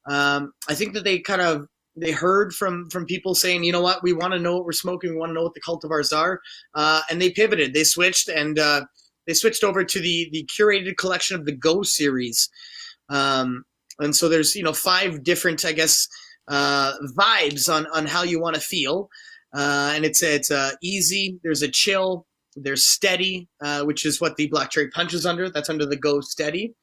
I think that they heard from people saying, you know what, we want to know what we're smoking. We want to know what the cultivars are. And they pivoted. They switched, and they switched over to the curated collection of the Go series. And so there's, 5 different, I guess, vibes on how you want to feel. And it's easy. There's a chill. There's steady, which is what the Black Cherry Punch is under. That's under the Go Steady.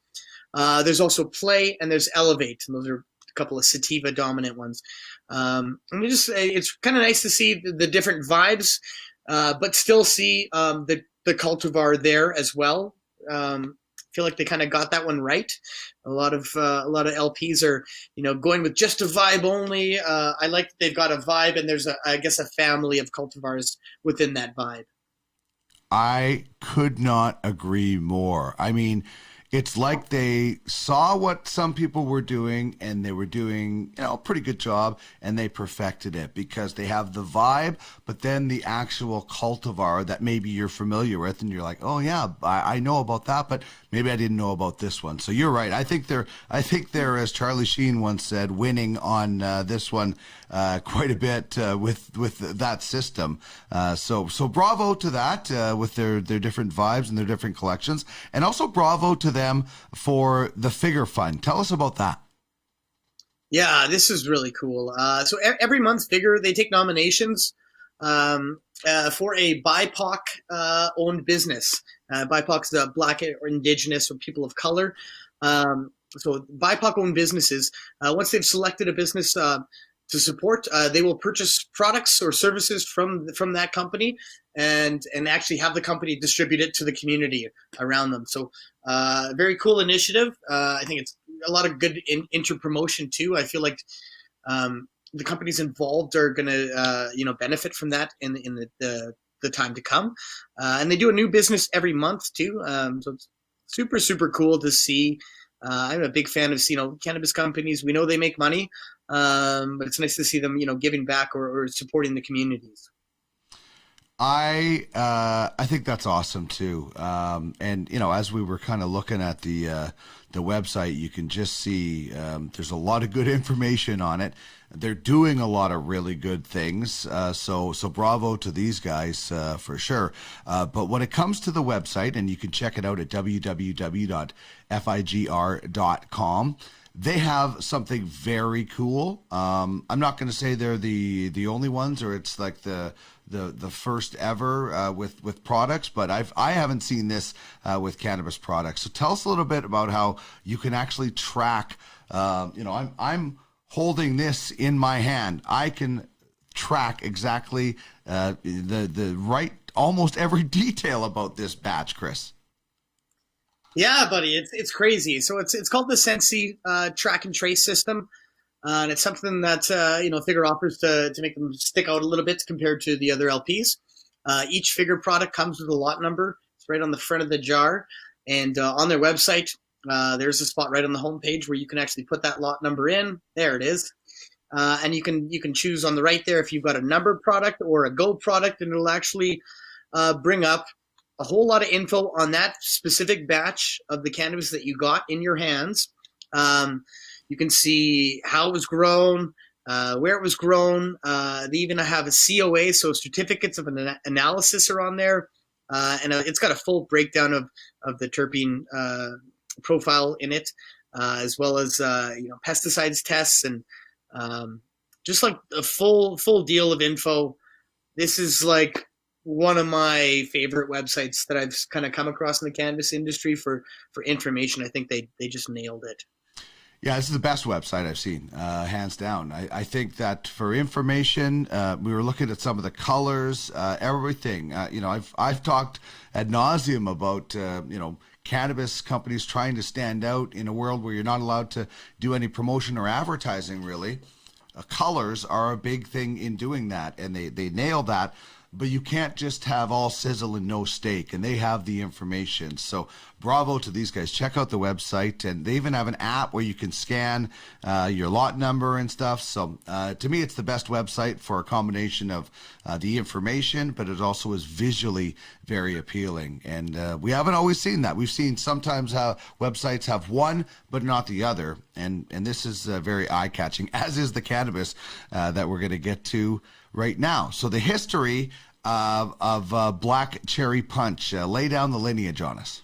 There's also Play, and there's Elevate. And those are a couple of sativa dominant ones. And it's kind of nice to see the different vibes, but still see the cultivar there as well. I feel like they kind of got that one right. A lot of LPs are, going with just a vibe only. I like that they've got a vibe, and there's I guess a family of cultivars within that vibe. I could not agree more. I mean, it's like they saw what some people were doing, and they were doing, a pretty good job, and they perfected it because they have the vibe, but then the actual cultivar that maybe you're familiar with, and you're like, oh yeah, I know about that, but maybe I didn't know about this one. So you're right. I think they're, as Charlie Sheen once said, winning on this one quite a bit with that system. So bravo to that with their different vibes and their different collections, and also bravo to them for the Figure Fund. Tell us about that. Yeah, this is really cool. So every month, Figure, they take nominations for a BIPOC owned business. BIPOC is the Black or Indigenous or people of color. So BIPOC owned businesses, once they've selected a business to support, they will purchase products or services from that company and actually have the company distribute it to the community around them. So very cool initiative. I think it's a lot of good inter-promotion too. I feel like the companies involved are going to benefit from that in the time to come. And they do a new business every month too. So it's super, super cool to see. I'm a big fan of cannabis companies. We know they make money, but it's nice to see them giving back or supporting the communities. I think that's awesome too. And as we were kind of looking at the website, you can just see there's a lot of good information on it. They're doing a lot of really good things. So bravo to these guys for sure. But when it comes to the website, and you can check it out at www.figr.com. They have something very cool. I'm not going to say they're the only ones, or it's like the first ever with products, but I haven't seen this with cannabis products. So tell us a little bit about how you can actually track. I'm holding this in my hand. I can track exactly the right almost every detail about this batch, Chris. Yeah, buddy, it's crazy. So it's called the Sensi track and trace system. And it's something that, Figure offers to make them stick out a little bit compared to the other LPs. Each Figure product comes with a lot number. It's right on the front of the jar. And on their website, there's a spot right on the homepage where you can actually put that lot number in. There it is. And you can choose on the right there if you've got a numbered product or a gold product, and it'll actually bring up a whole lot of info on that specific batch of the cannabis that you got in your hands. You can see how it was grown, where it was grown. They even have a COA, so certificates of an analysis are on there. And it's got a full breakdown of the terpene profile in it, as well as pesticides tests and just like a full deal of info. This is like one of my favorite websites that I've kind of come across in the cannabis industry for information. I think they just nailed it. Yeah, this is the best website I've seen, hands down. I think that for information, we were looking at some of the colors, everything. I've talked ad nauseum about cannabis companies trying to stand out in a world where you're not allowed to do any promotion or advertising. Really, colors are a big thing in doing that, and they nail that. But you can't just have all sizzle and no steak, and they have the information. So bravo to these guys. Check out the website, and they even have an app where you can scan your lot number and stuff. So to me, it's the best website for a combination of the information, but it also is visually very appealing. And we haven't always seen that. We've seen sometimes how websites have one, but not the other. And this is very eye-catching, as is the cannabis that we're going to get to right now. So the history of Black Cherry Punch. Lay down the lineage on us.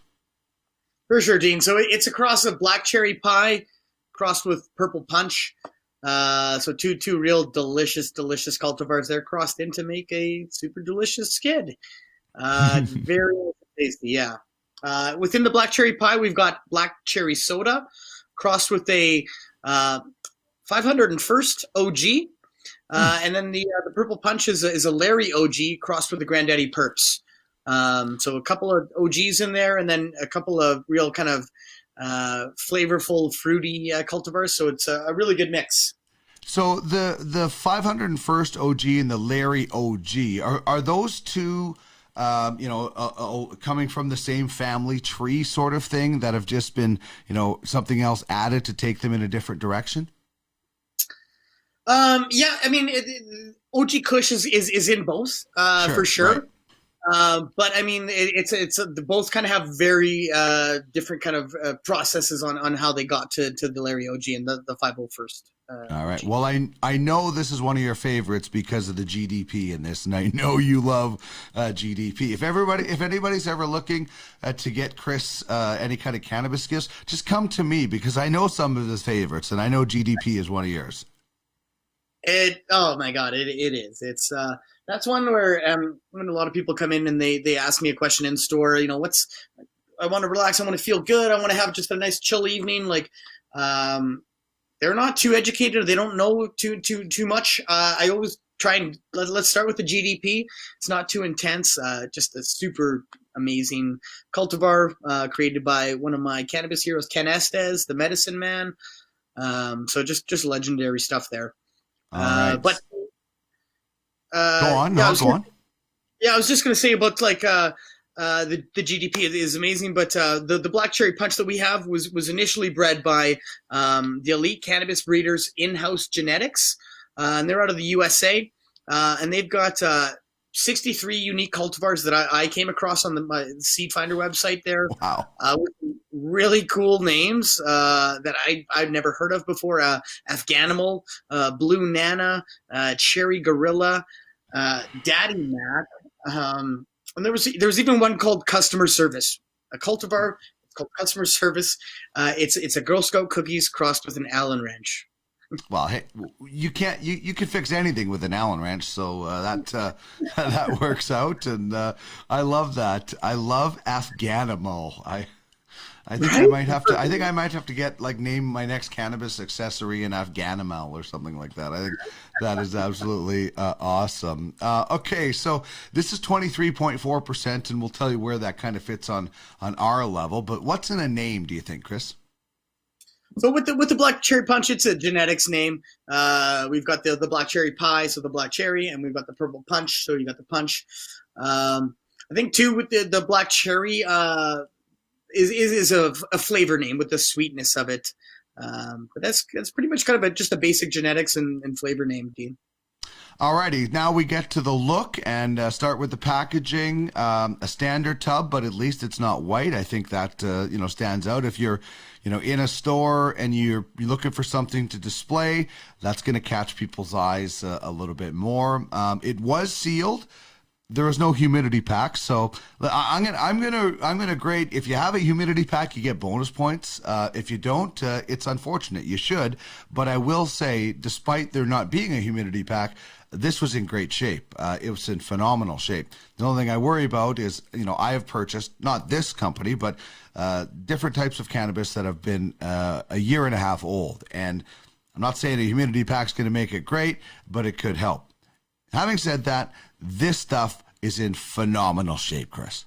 For sure, Dean. So it's a cross of Black Cherry Pie crossed with Purple Punch. So two real delicious cultivars there crossed in to make a super delicious skid. Very tasty, yeah. Within the Black Cherry Pie, we've got Black Cherry Soda crossed with a 501st OG. And then the Purple Punch is a Larry OG crossed with the Granddaddy Perps. So a couple of OGs in there, and then a couple of real kind of flavorful, fruity cultivars. So it's a really good mix. So the 501st OG and the Larry OG, are those two coming from the same family tree sort of thing that have just been, something else added to take them in a different direction? Yeah, I mean, OG Kush is in both, for sure. Right. But I mean, it's both kind of have very different kind of processes on how they got to the Larry OG and the 501st. All right. Well, I know this is one of your favorites because of the GDP in this, and I know you love GDP. If anybody's ever looking to get Chris any kind of cannabis gifts, just come to me because I know some of his favorites, and I know GDP is one of yours. Oh my God, it is. It's that's one where when a lot of people come in and they ask me a question in store, I want to relax, I want to feel good, I want to have just a nice chill evening. Like they're not too educated, they don't know too much. I always try and let's start with the GDP. It's not too intense, just a super amazing cultivar created by one of my cannabis heroes, Ken Estes, the medicine man. So just legendary stuff there. All right. But go on. Go on. Yeah, I was just going to say about like the GDP is amazing, but the Black Cherry Punch that we have was initially bred by the Elite Cannabis Breeders in-house genetics, and they're out of the USA, and they've got 63 unique cultivars that I came across on my Seed Finder website there. Wow. With really cool names that I've never heard of before. Afghanimal, Blue Nana, Cherry Gorilla, Daddy Mac. And there was even one called Customer Service, a cultivar. It's called Customer Service. It's a Girl Scout cookies crossed with an Allen wrench. Well, hey, you can fix anything with an Allen wrench, so that works out, and I love that. I love Afghanimal. I think right? I might have to get name my next cannabis accessory an Afghanimal or something like that. I think that is absolutely awesome. Okay, so this is 23.4%, and we'll tell you where that kind of fits on our level. But what's in a name, do you think, Chris? So with the black cherry punch, it's a genetics name. We've got the black cherry pie, so the black cherry, and we've got the purple punch, so you got the punch. I think too with the black cherry is a flavor name with the sweetness of it. But that's pretty much kind of just a basic genetics and flavor name, Dean. Alrighty, now we get to the look and start with the packaging. A standard tub, but at least it's not white. I think that stands out. If you're in a store and you're looking for something to display, that's going to catch people's eyes a little bit more. It was sealed. There was no humidity pack, so I'm gonna grade. If you have a humidity pack, you get bonus points. If you don't, it's unfortunate. You should, but I will say, despite there not being a humidity pack, this was in great shape. It was in phenomenal shape. The only thing I worry about is, I have purchased, not this company, but different types of cannabis that have been a year and a half old. And I'm not saying a humidity pack's going to make it great, but it could help. Having said that, this stuff is in phenomenal shape, Chris.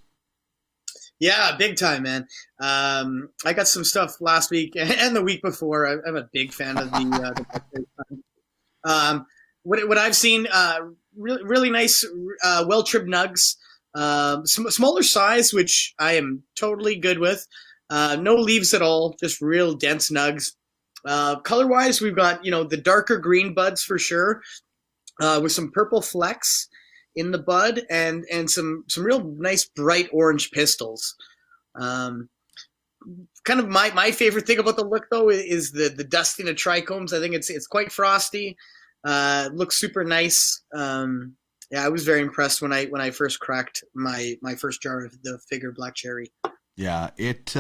Yeah, big time, man. I got some stuff last week and the week before. I'm a big fan of the what I've seen, really nice, well-trimmed nugs. Smaller size, which I am totally good with. No leaves at all, just real dense nugs. Color-wise, we've got, the darker green buds for sure, with some purple flecks in the bud and some real nice bright orange pistils. Kind of my favorite thing about the look though is the dusting of trichomes. I think it's quite frosty. Looks super nice. I was very impressed when I first cracked my first jar of the Figure Black Cherry. Yeah, it's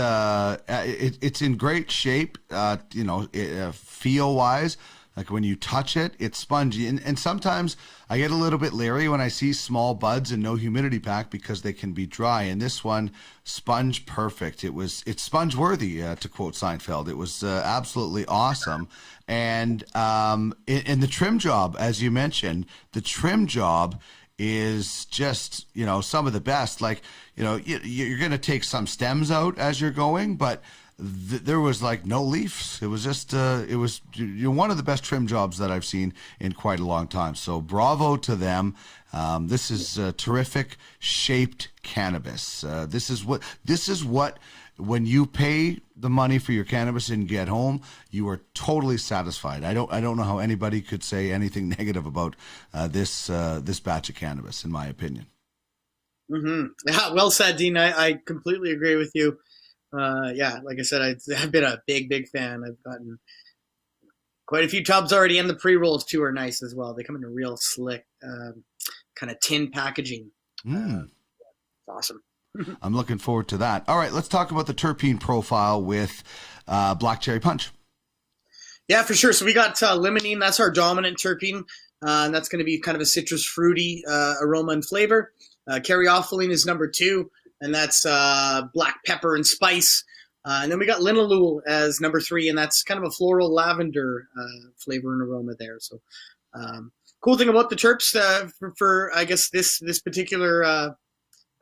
in great shape. Feel wise. Like when you touch it, it's spongy. And sometimes I get a little bit leery when I see small buds and no humidity pack because they can be dry. And this one, sponge perfect. It's sponge worthy, to quote Seinfeld. It was absolutely awesome. And in the trim job, as you mentioned, the trim job is just, some of the best. Like, you're going to take some stems out as you're going, but there was like no leaves. It was just one of the best trim jobs that I've seen in quite a long time. So bravo to them. This is terrific shaped cannabis. This is what when you pay the money for your cannabis and get home, you are totally satisfied. I don't know how anybody could say anything negative about this batch of cannabis, in my opinion. Mm-hmm. Yeah, well said, Dean. I completely agree with you. Like I said, I've been a big fan. I've gotten quite a few tubs already, and the pre-rolls too are nice as well. They come in a real slick kind of tin packaging. It's awesome. I'm looking forward to that. All right, let's talk about the terpene profile with Black Cherry Punch. Yeah, for sure. So we got limonene. That's our dominant terpene, and that's going to be kind of a citrus fruity aroma and flavor. Caryophyllene is number 2. And that's black pepper and spice. And then we got linalool as number 3, and that's kind of a floral lavender flavor and aroma there. So cool thing about the terps for I guess this particular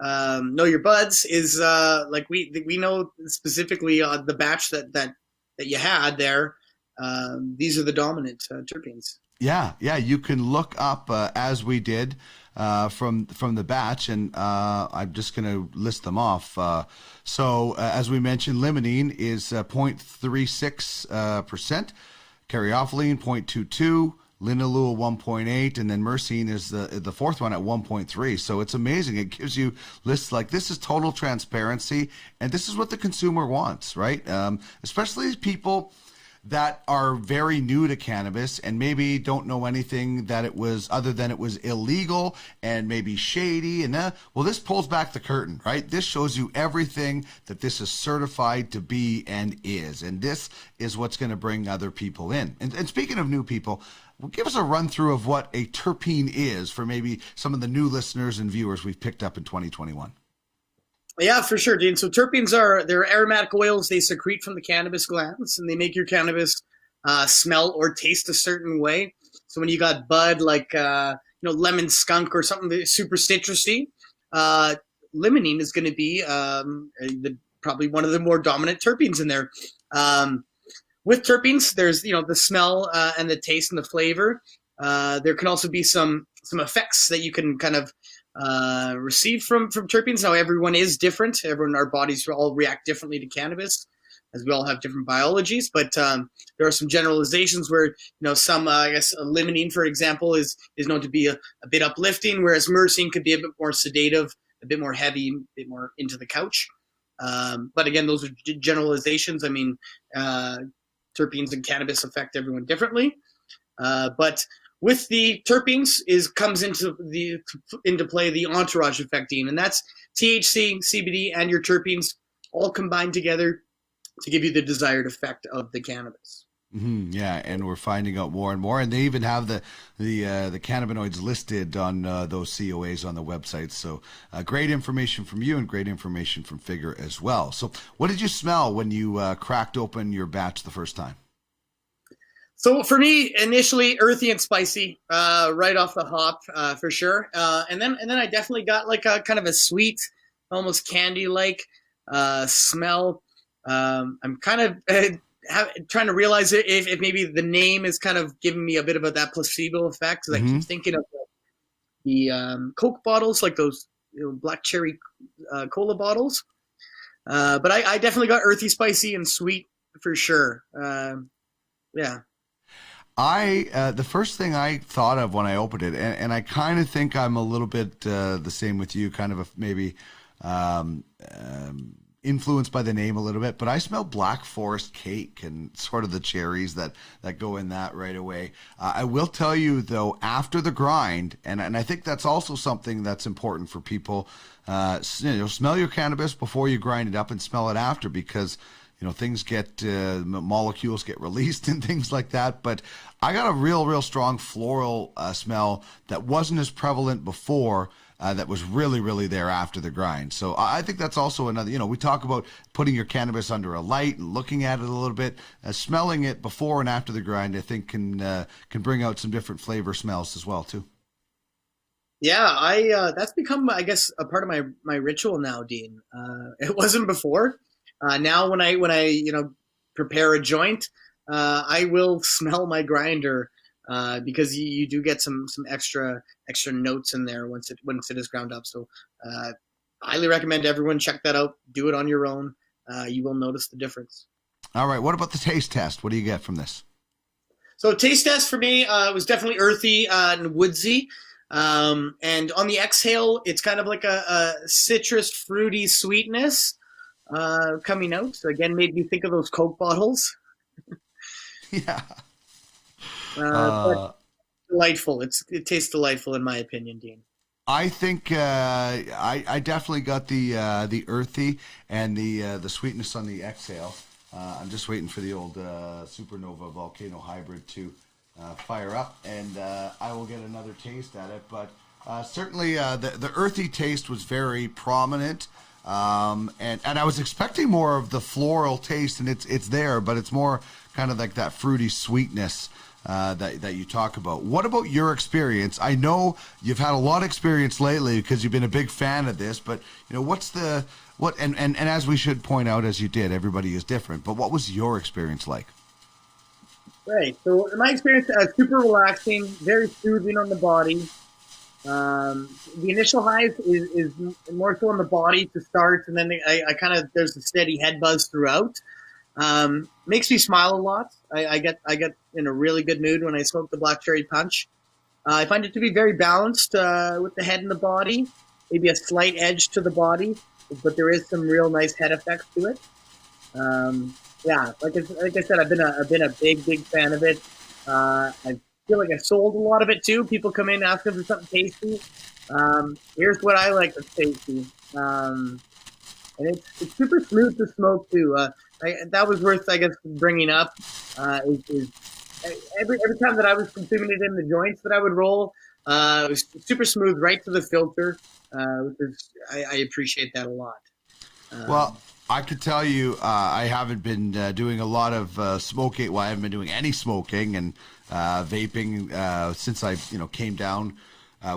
Know Your Buds is like we know specifically the batch that you had there. These are the dominant terpenes. Yeah, you can look up as we did from the batch, and I'm just going to list them off. So as we mentioned, limonene is 0.36%, caryophyllene 0.22%, linalool 1.8%, and then myrcene is the fourth one at 1.3%. So it's amazing. It gives you lists like this is total transparency, and this is what the consumer wants, right? Especially people that are very new to cannabis and maybe don't know anything that it was other than it was illegal and maybe shady. And well, this pulls back the curtain, right? This shows you everything that this is certified to be and is. And this is what's going to bring other people in. And speaking of new people, give us a run through of what a terpene is for maybe some of the new listeners and viewers we've picked up in 2021. Yeah, for sure, Dean. So terpenes they're aromatic oils. They secrete from the cannabis glands, and they make your cannabis smell or taste a certain way. So when you got bud like lemon skunk or something that's super citrusy, limonene is going to be probably one of the more dominant terpenes in there. with terpenes, there's the smell and the taste and the flavor. There can also be some effects that you can kind of receive from terpenes. Now everyone is different. Our bodies all react differently to cannabis, as we all have different biologies. But there are some generalizations where some I guess limonene, for example, is known to be a bit uplifting, whereas myrcene could be a bit more sedative, a bit more heavy, a bit more into the couch. But again, those are generalizations. I mean, terpenes and cannabis affect everyone differently. But with the terpenes comes into play the entourage effect, Dean, and that's THC, CBD, and your terpenes all combined together to give you the desired effect of the cannabis. Mm-hmm, yeah, and we're finding out more and more, and they even have the cannabinoids listed on those COAs on the website. So great information from you and great information from Figure as well. So what did you smell when you cracked open your batch the first time? So for me, initially earthy and spicy, right off the hop, for sure. And then I definitely got like a kind of a sweet, almost candy-like smell. I'm kind of trying to realize if maybe the name is kind of giving me a bit of that placebo effect. Because I keep thinking of the Coke bottles, like those black cherry cola bottles. But I definitely got earthy, spicy, and sweet for sure. Yeah. The first thing I thought of when I opened it, and I kind of think I'm a little bit the same with you, kind of maybe influenced by the name a little bit, but I smell Black Forest cake and sort of the cherries that go in that right away. I will tell you though, after the grind, and I think that's also something that's important for people, smell your cannabis before you grind it up and smell it after, because things get, molecules get released and things like that. But I got a real strong floral smell that wasn't as prevalent before, that was really there after the grind. So I think that's also another, we talk about putting your cannabis under a light and looking at it a little bit, smelling it before and after the grind, I think can bring out some different flavor smells as well too. Yeah, that's become, I guess, a part of my ritual now, Dean. It wasn't before. Now when I prepare a joint, I will smell my grinder, because you do get some extra notes in there once it is ground up. So highly recommend everyone check that out. Do it on your own. You will notice the difference. All right. What about the taste test? What do you get from this? So taste test for me was definitely earthy and woodsy. And on the exhale, it's kind of like a citrus fruity sweetness coming out. So again, made me think of those Coke bottles. Yeah. But delightful. It tastes delightful in my opinion, Dean. I think I definitely got the earthy and the sweetness on the exhale. I'm just waiting for the old Supernova Volcano Hybrid to fire up, and I will get another taste at it. But certainly the earthy taste was very prominent. And I was expecting more of the floral taste, and it's there, but it's more kind of like that fruity sweetness that you talk about. What about your experience? I know you've had a lot of experience lately because you've been a big fan of this, but and as we should point out, as you did, everybody is different, but what was your experience like? Right. So in my experience, super relaxing, very soothing on the body. The initial highs is more so on the body to start, and then I kind of, there's a steady head buzz throughout. Makes me smile a lot. I get in a really good mood when I smoke the Black Cherry Punch. I find it to be very balanced with the head and the body, maybe a slight edge to the body, but there is some real nice head effects to it. Yeah, like I said, I've been a big fan of it. I feel like I sold a lot of it too. People come in asking for something tasty. Here's what I like that's tasty, and it's super smooth to smoke too. That was worth, I guess, bringing up. Is every time that I was consuming it in the joints that I would roll, it was super smooth right to the filter. I appreciate that a lot. Well, I could tell you, I haven't been doing a lot of smoking. Well, I haven't been doing any smoking and vaping since I, came down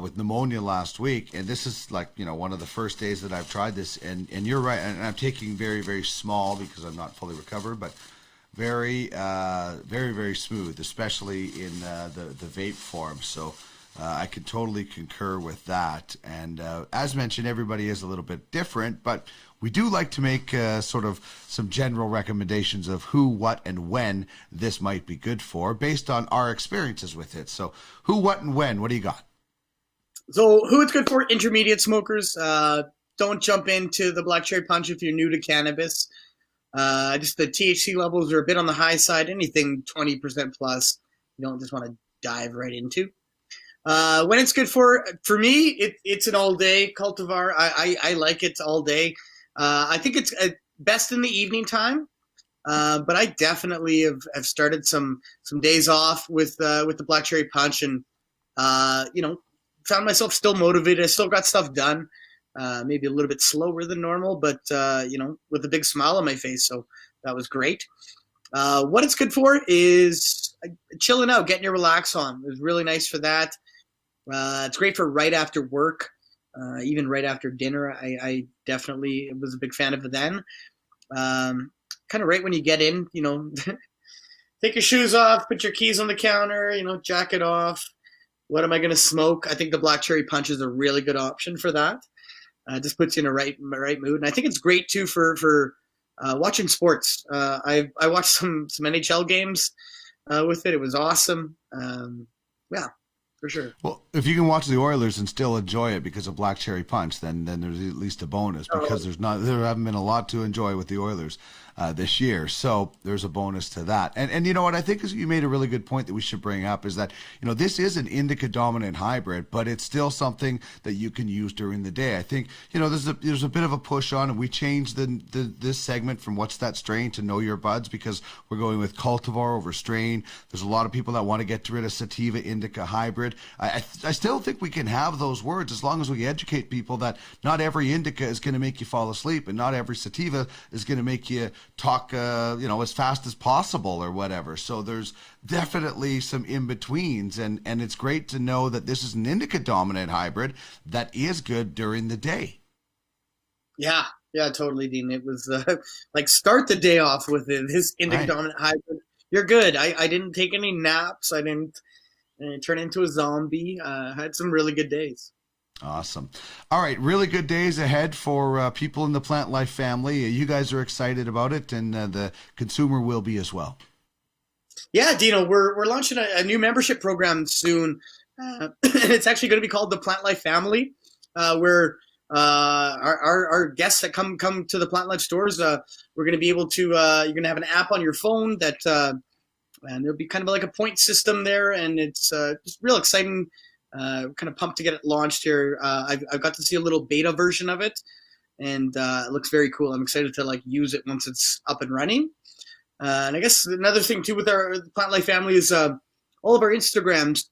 with pneumonia last week. And this is like, one of the first days that I've tried this. And you're right. And I'm taking very, very small because I'm not fully recovered. But very, very smooth, especially in the vape form. So I can totally concur with that. And as mentioned, everybody is a little bit different, but we do like to make sort of some general recommendations of who, what, and when this might be good for based on our experiences with it. So who, what, and when? What do you got? So who it's good for? Intermediate smokers. Don't jump into the black cherry punch if you're new to cannabis. Just the THC levels are a bit on the high side. Anything 20% plus, you don't just want to dive right into. When it's good for me, it's an all day cultivar. I like it all day. I think it's best in the evening time. But I definitely have started some days off with the black cherry punch, and found myself still motivated. I still got stuff done. Maybe a little bit slower than normal, but with a big smile on my face. So that was great. What it's good for is chilling out, getting your relax on. It was really nice for that. It's great for right after work, even right after dinner. I definitely was a big fan of it then. Kind of right when you get in, take your shoes off, put your keys on the counter, jacket off. What am I going to smoke? I think the black cherry punch is a really good option for that. Just puts you in a right mood. And I think it's great too for watching sports. I watched some NHL games with it. It was awesome. Yeah, for sure. Well, if you can watch the Oilers and still enjoy it because of Black Cherry Punch, then there's at least a bonus, because there haven't been a lot to enjoy with the Oilers this year. So there's a bonus to that. And you know what, I think you made a really good point that we should bring up is that, this is an indica dominant hybrid, but it's still something that you can use during the day. I think, there's a bit of a push on, and we changed this segment from What's That Strain to Know Your Buds, because we're going with cultivar over strain. There's a lot of people that want to get rid of sativa indica hybrid. I still think we can have those words as long as we educate people that not every indica is going to make you fall asleep, and not every sativa is going to make you talk as fast as possible or whatever. So there's definitely some in-betweens, and it's great to know that this is an indica dominant hybrid that is good during the day. Yeah, totally, Dean. It was start the day off with this indica dominant hybrid. You're good. I didn't take any naps. I didn't turn into a zombie. Had some really good days. Awesome. All right, really good days ahead for people in the Plant Life family. You guys are excited about it, and the consumer will be as well. Yeah, Dino, we're launching a new membership program soon. It's actually going to be called the Plant Life Family, where our guests that come to the Plant Life stores, we're going to be able to. You're going to have an app on your phone that, and there'll be kind of like a point system there, and it's just real exciting. Kind of pumped to get it launched here. I've got to see a little beta version of it, and it looks very cool. I'm excited to use it once it's up and running. And I guess another thing too with our Plant Life family is all of our Instagrams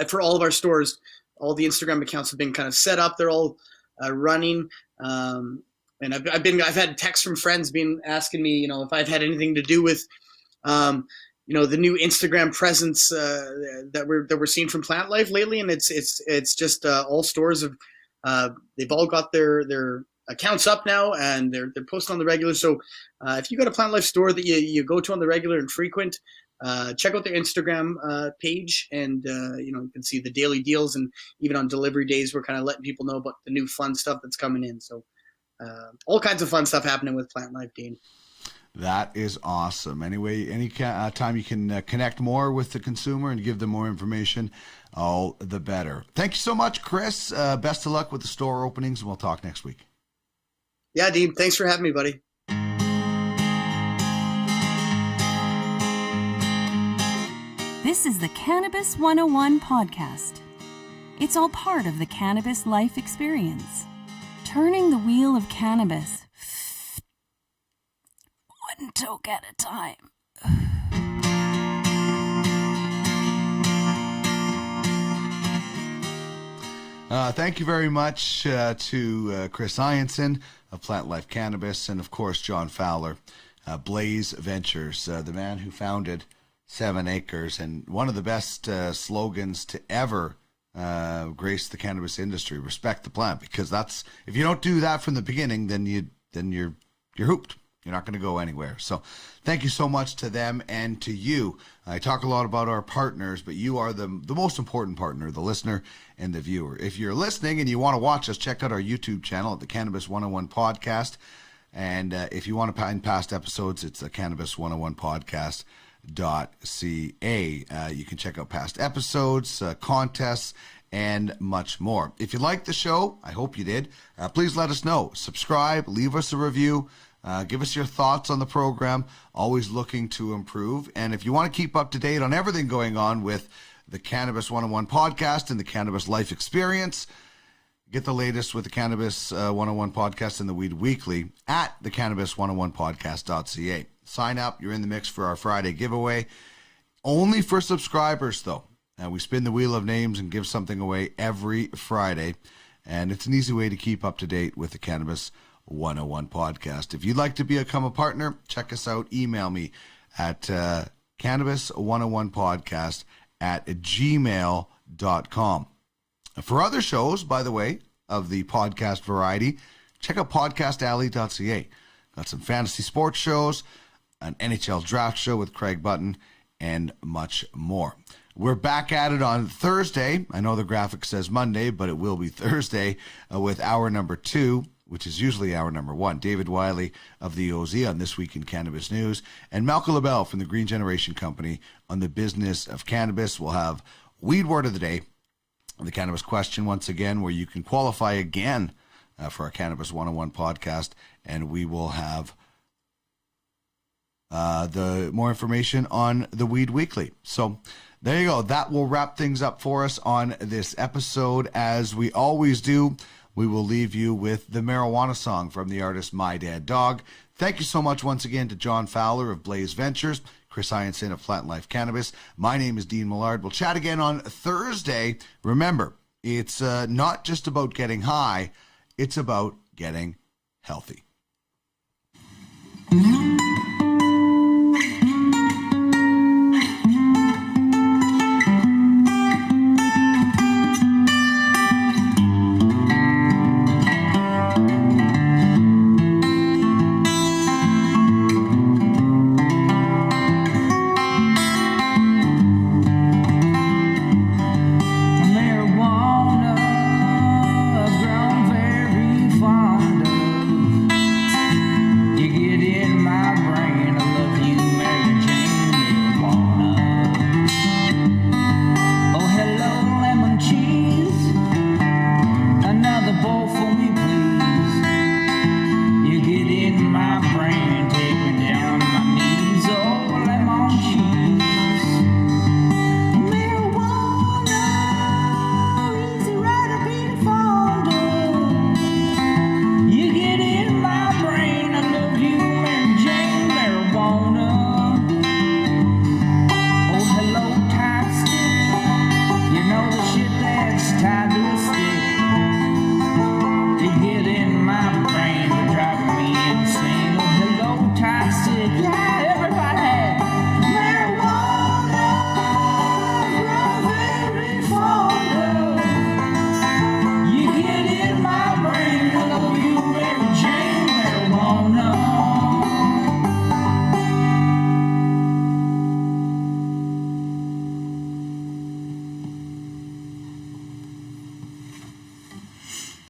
for all of our stores. All the Instagram accounts have been kind of set up. They're all running. And I've had texts from friends asking me, if I've had anything to do with the new Instagram presence that we're seeing from Plant Life lately, and it's just all stores they've all got their accounts up now, and they're posting on the regular. So if you got a Plant Life store that you go to on the regular and frequent, check out their Instagram page, and you can see the daily deals, and even on delivery days, we're kind of letting people know about the new fun stuff that's coming in. So all kinds of fun stuff happening with Plant Life, Dean. That is awesome. Anyway, any time you can connect more with the consumer and give them more information, all the better. Thank you so much, Chris. Best of luck with the store openings, and we'll talk next week. Yeah, Dean. Thanks for having me, buddy. This is the Cannabis 101 podcast. It's all part of the cannabis life experience. Turning the wheel of cannabis one toke at a time. Thank you very much to Chris Ianson of Plant Life Cannabis, and of course John Fowler, Blaise Ventures, the man who founded 7ACRES, and one of the best slogans to ever grace the cannabis industry: respect the plant. Because that's, if you don't do that from the beginning, then you're hooped. You're not going to go anywhere. So thank you so much to them and to you. I talk a lot about our partners, but you are the most important partner, the listener and the viewer. If you're listening and you want to watch us, check out our YouTube channel at the Cannabis 101 Podcast. And if you want to find past episodes, it's the Cannabis 101 Podcast.ca. You can check out past episodes, contests, and much more. If you liked the show, I hope you did, please let us know. Subscribe, leave us a review, give us your thoughts on the program. Always looking to improve. And if you want to keep up to date on everything going on with the Cannabis 101 Podcast and the Cannabis Life Experience, get the latest with the Cannabis 101 Podcast and the Weed Weekly at the Cannabis101Podcast.ca. Sign up. You're in the mix for our Friday giveaway. Only for subscribers, though. We spin the wheel of names and give something away every Friday. And it's an easy way to keep up to date with the Cannabis 101 Podcast. If you'd like to become a partner, check us out. Email me at cannabis101podcast@gmail.com. For other shows, by the way, of the podcast variety, check out podcastalley.ca. Got some fantasy sports shows, an NHL draft show with Craig Button, and much more. We're back at it on Thursday. I know the graphic says Monday, but it will be Thursday with hour number 2, which is usually hour number 1. David Wiley of the OZ on This Week in Cannabis News, and Malcolm LaBelle from the Green Generation Company on the business of cannabis. We'll have Weed Word of the Day, the Cannabis Question once again, where you can qualify again for our Cannabis 101 podcast, and we will have the more information on the Weed Weekly. So there you go. That will wrap things up for us on this episode. As we always do, we will leave you with the marijuana song from the artist My Dead Dog. Thank you so much once again to John Fowler of Blaise Ventures, Chris Hyanson of Plant Life Cannabis. My name is Dean Millard. We'll chat again on Thursday. Remember, it's not just about getting high, it's about getting healthy. Bowl for me, please. You get in my brain.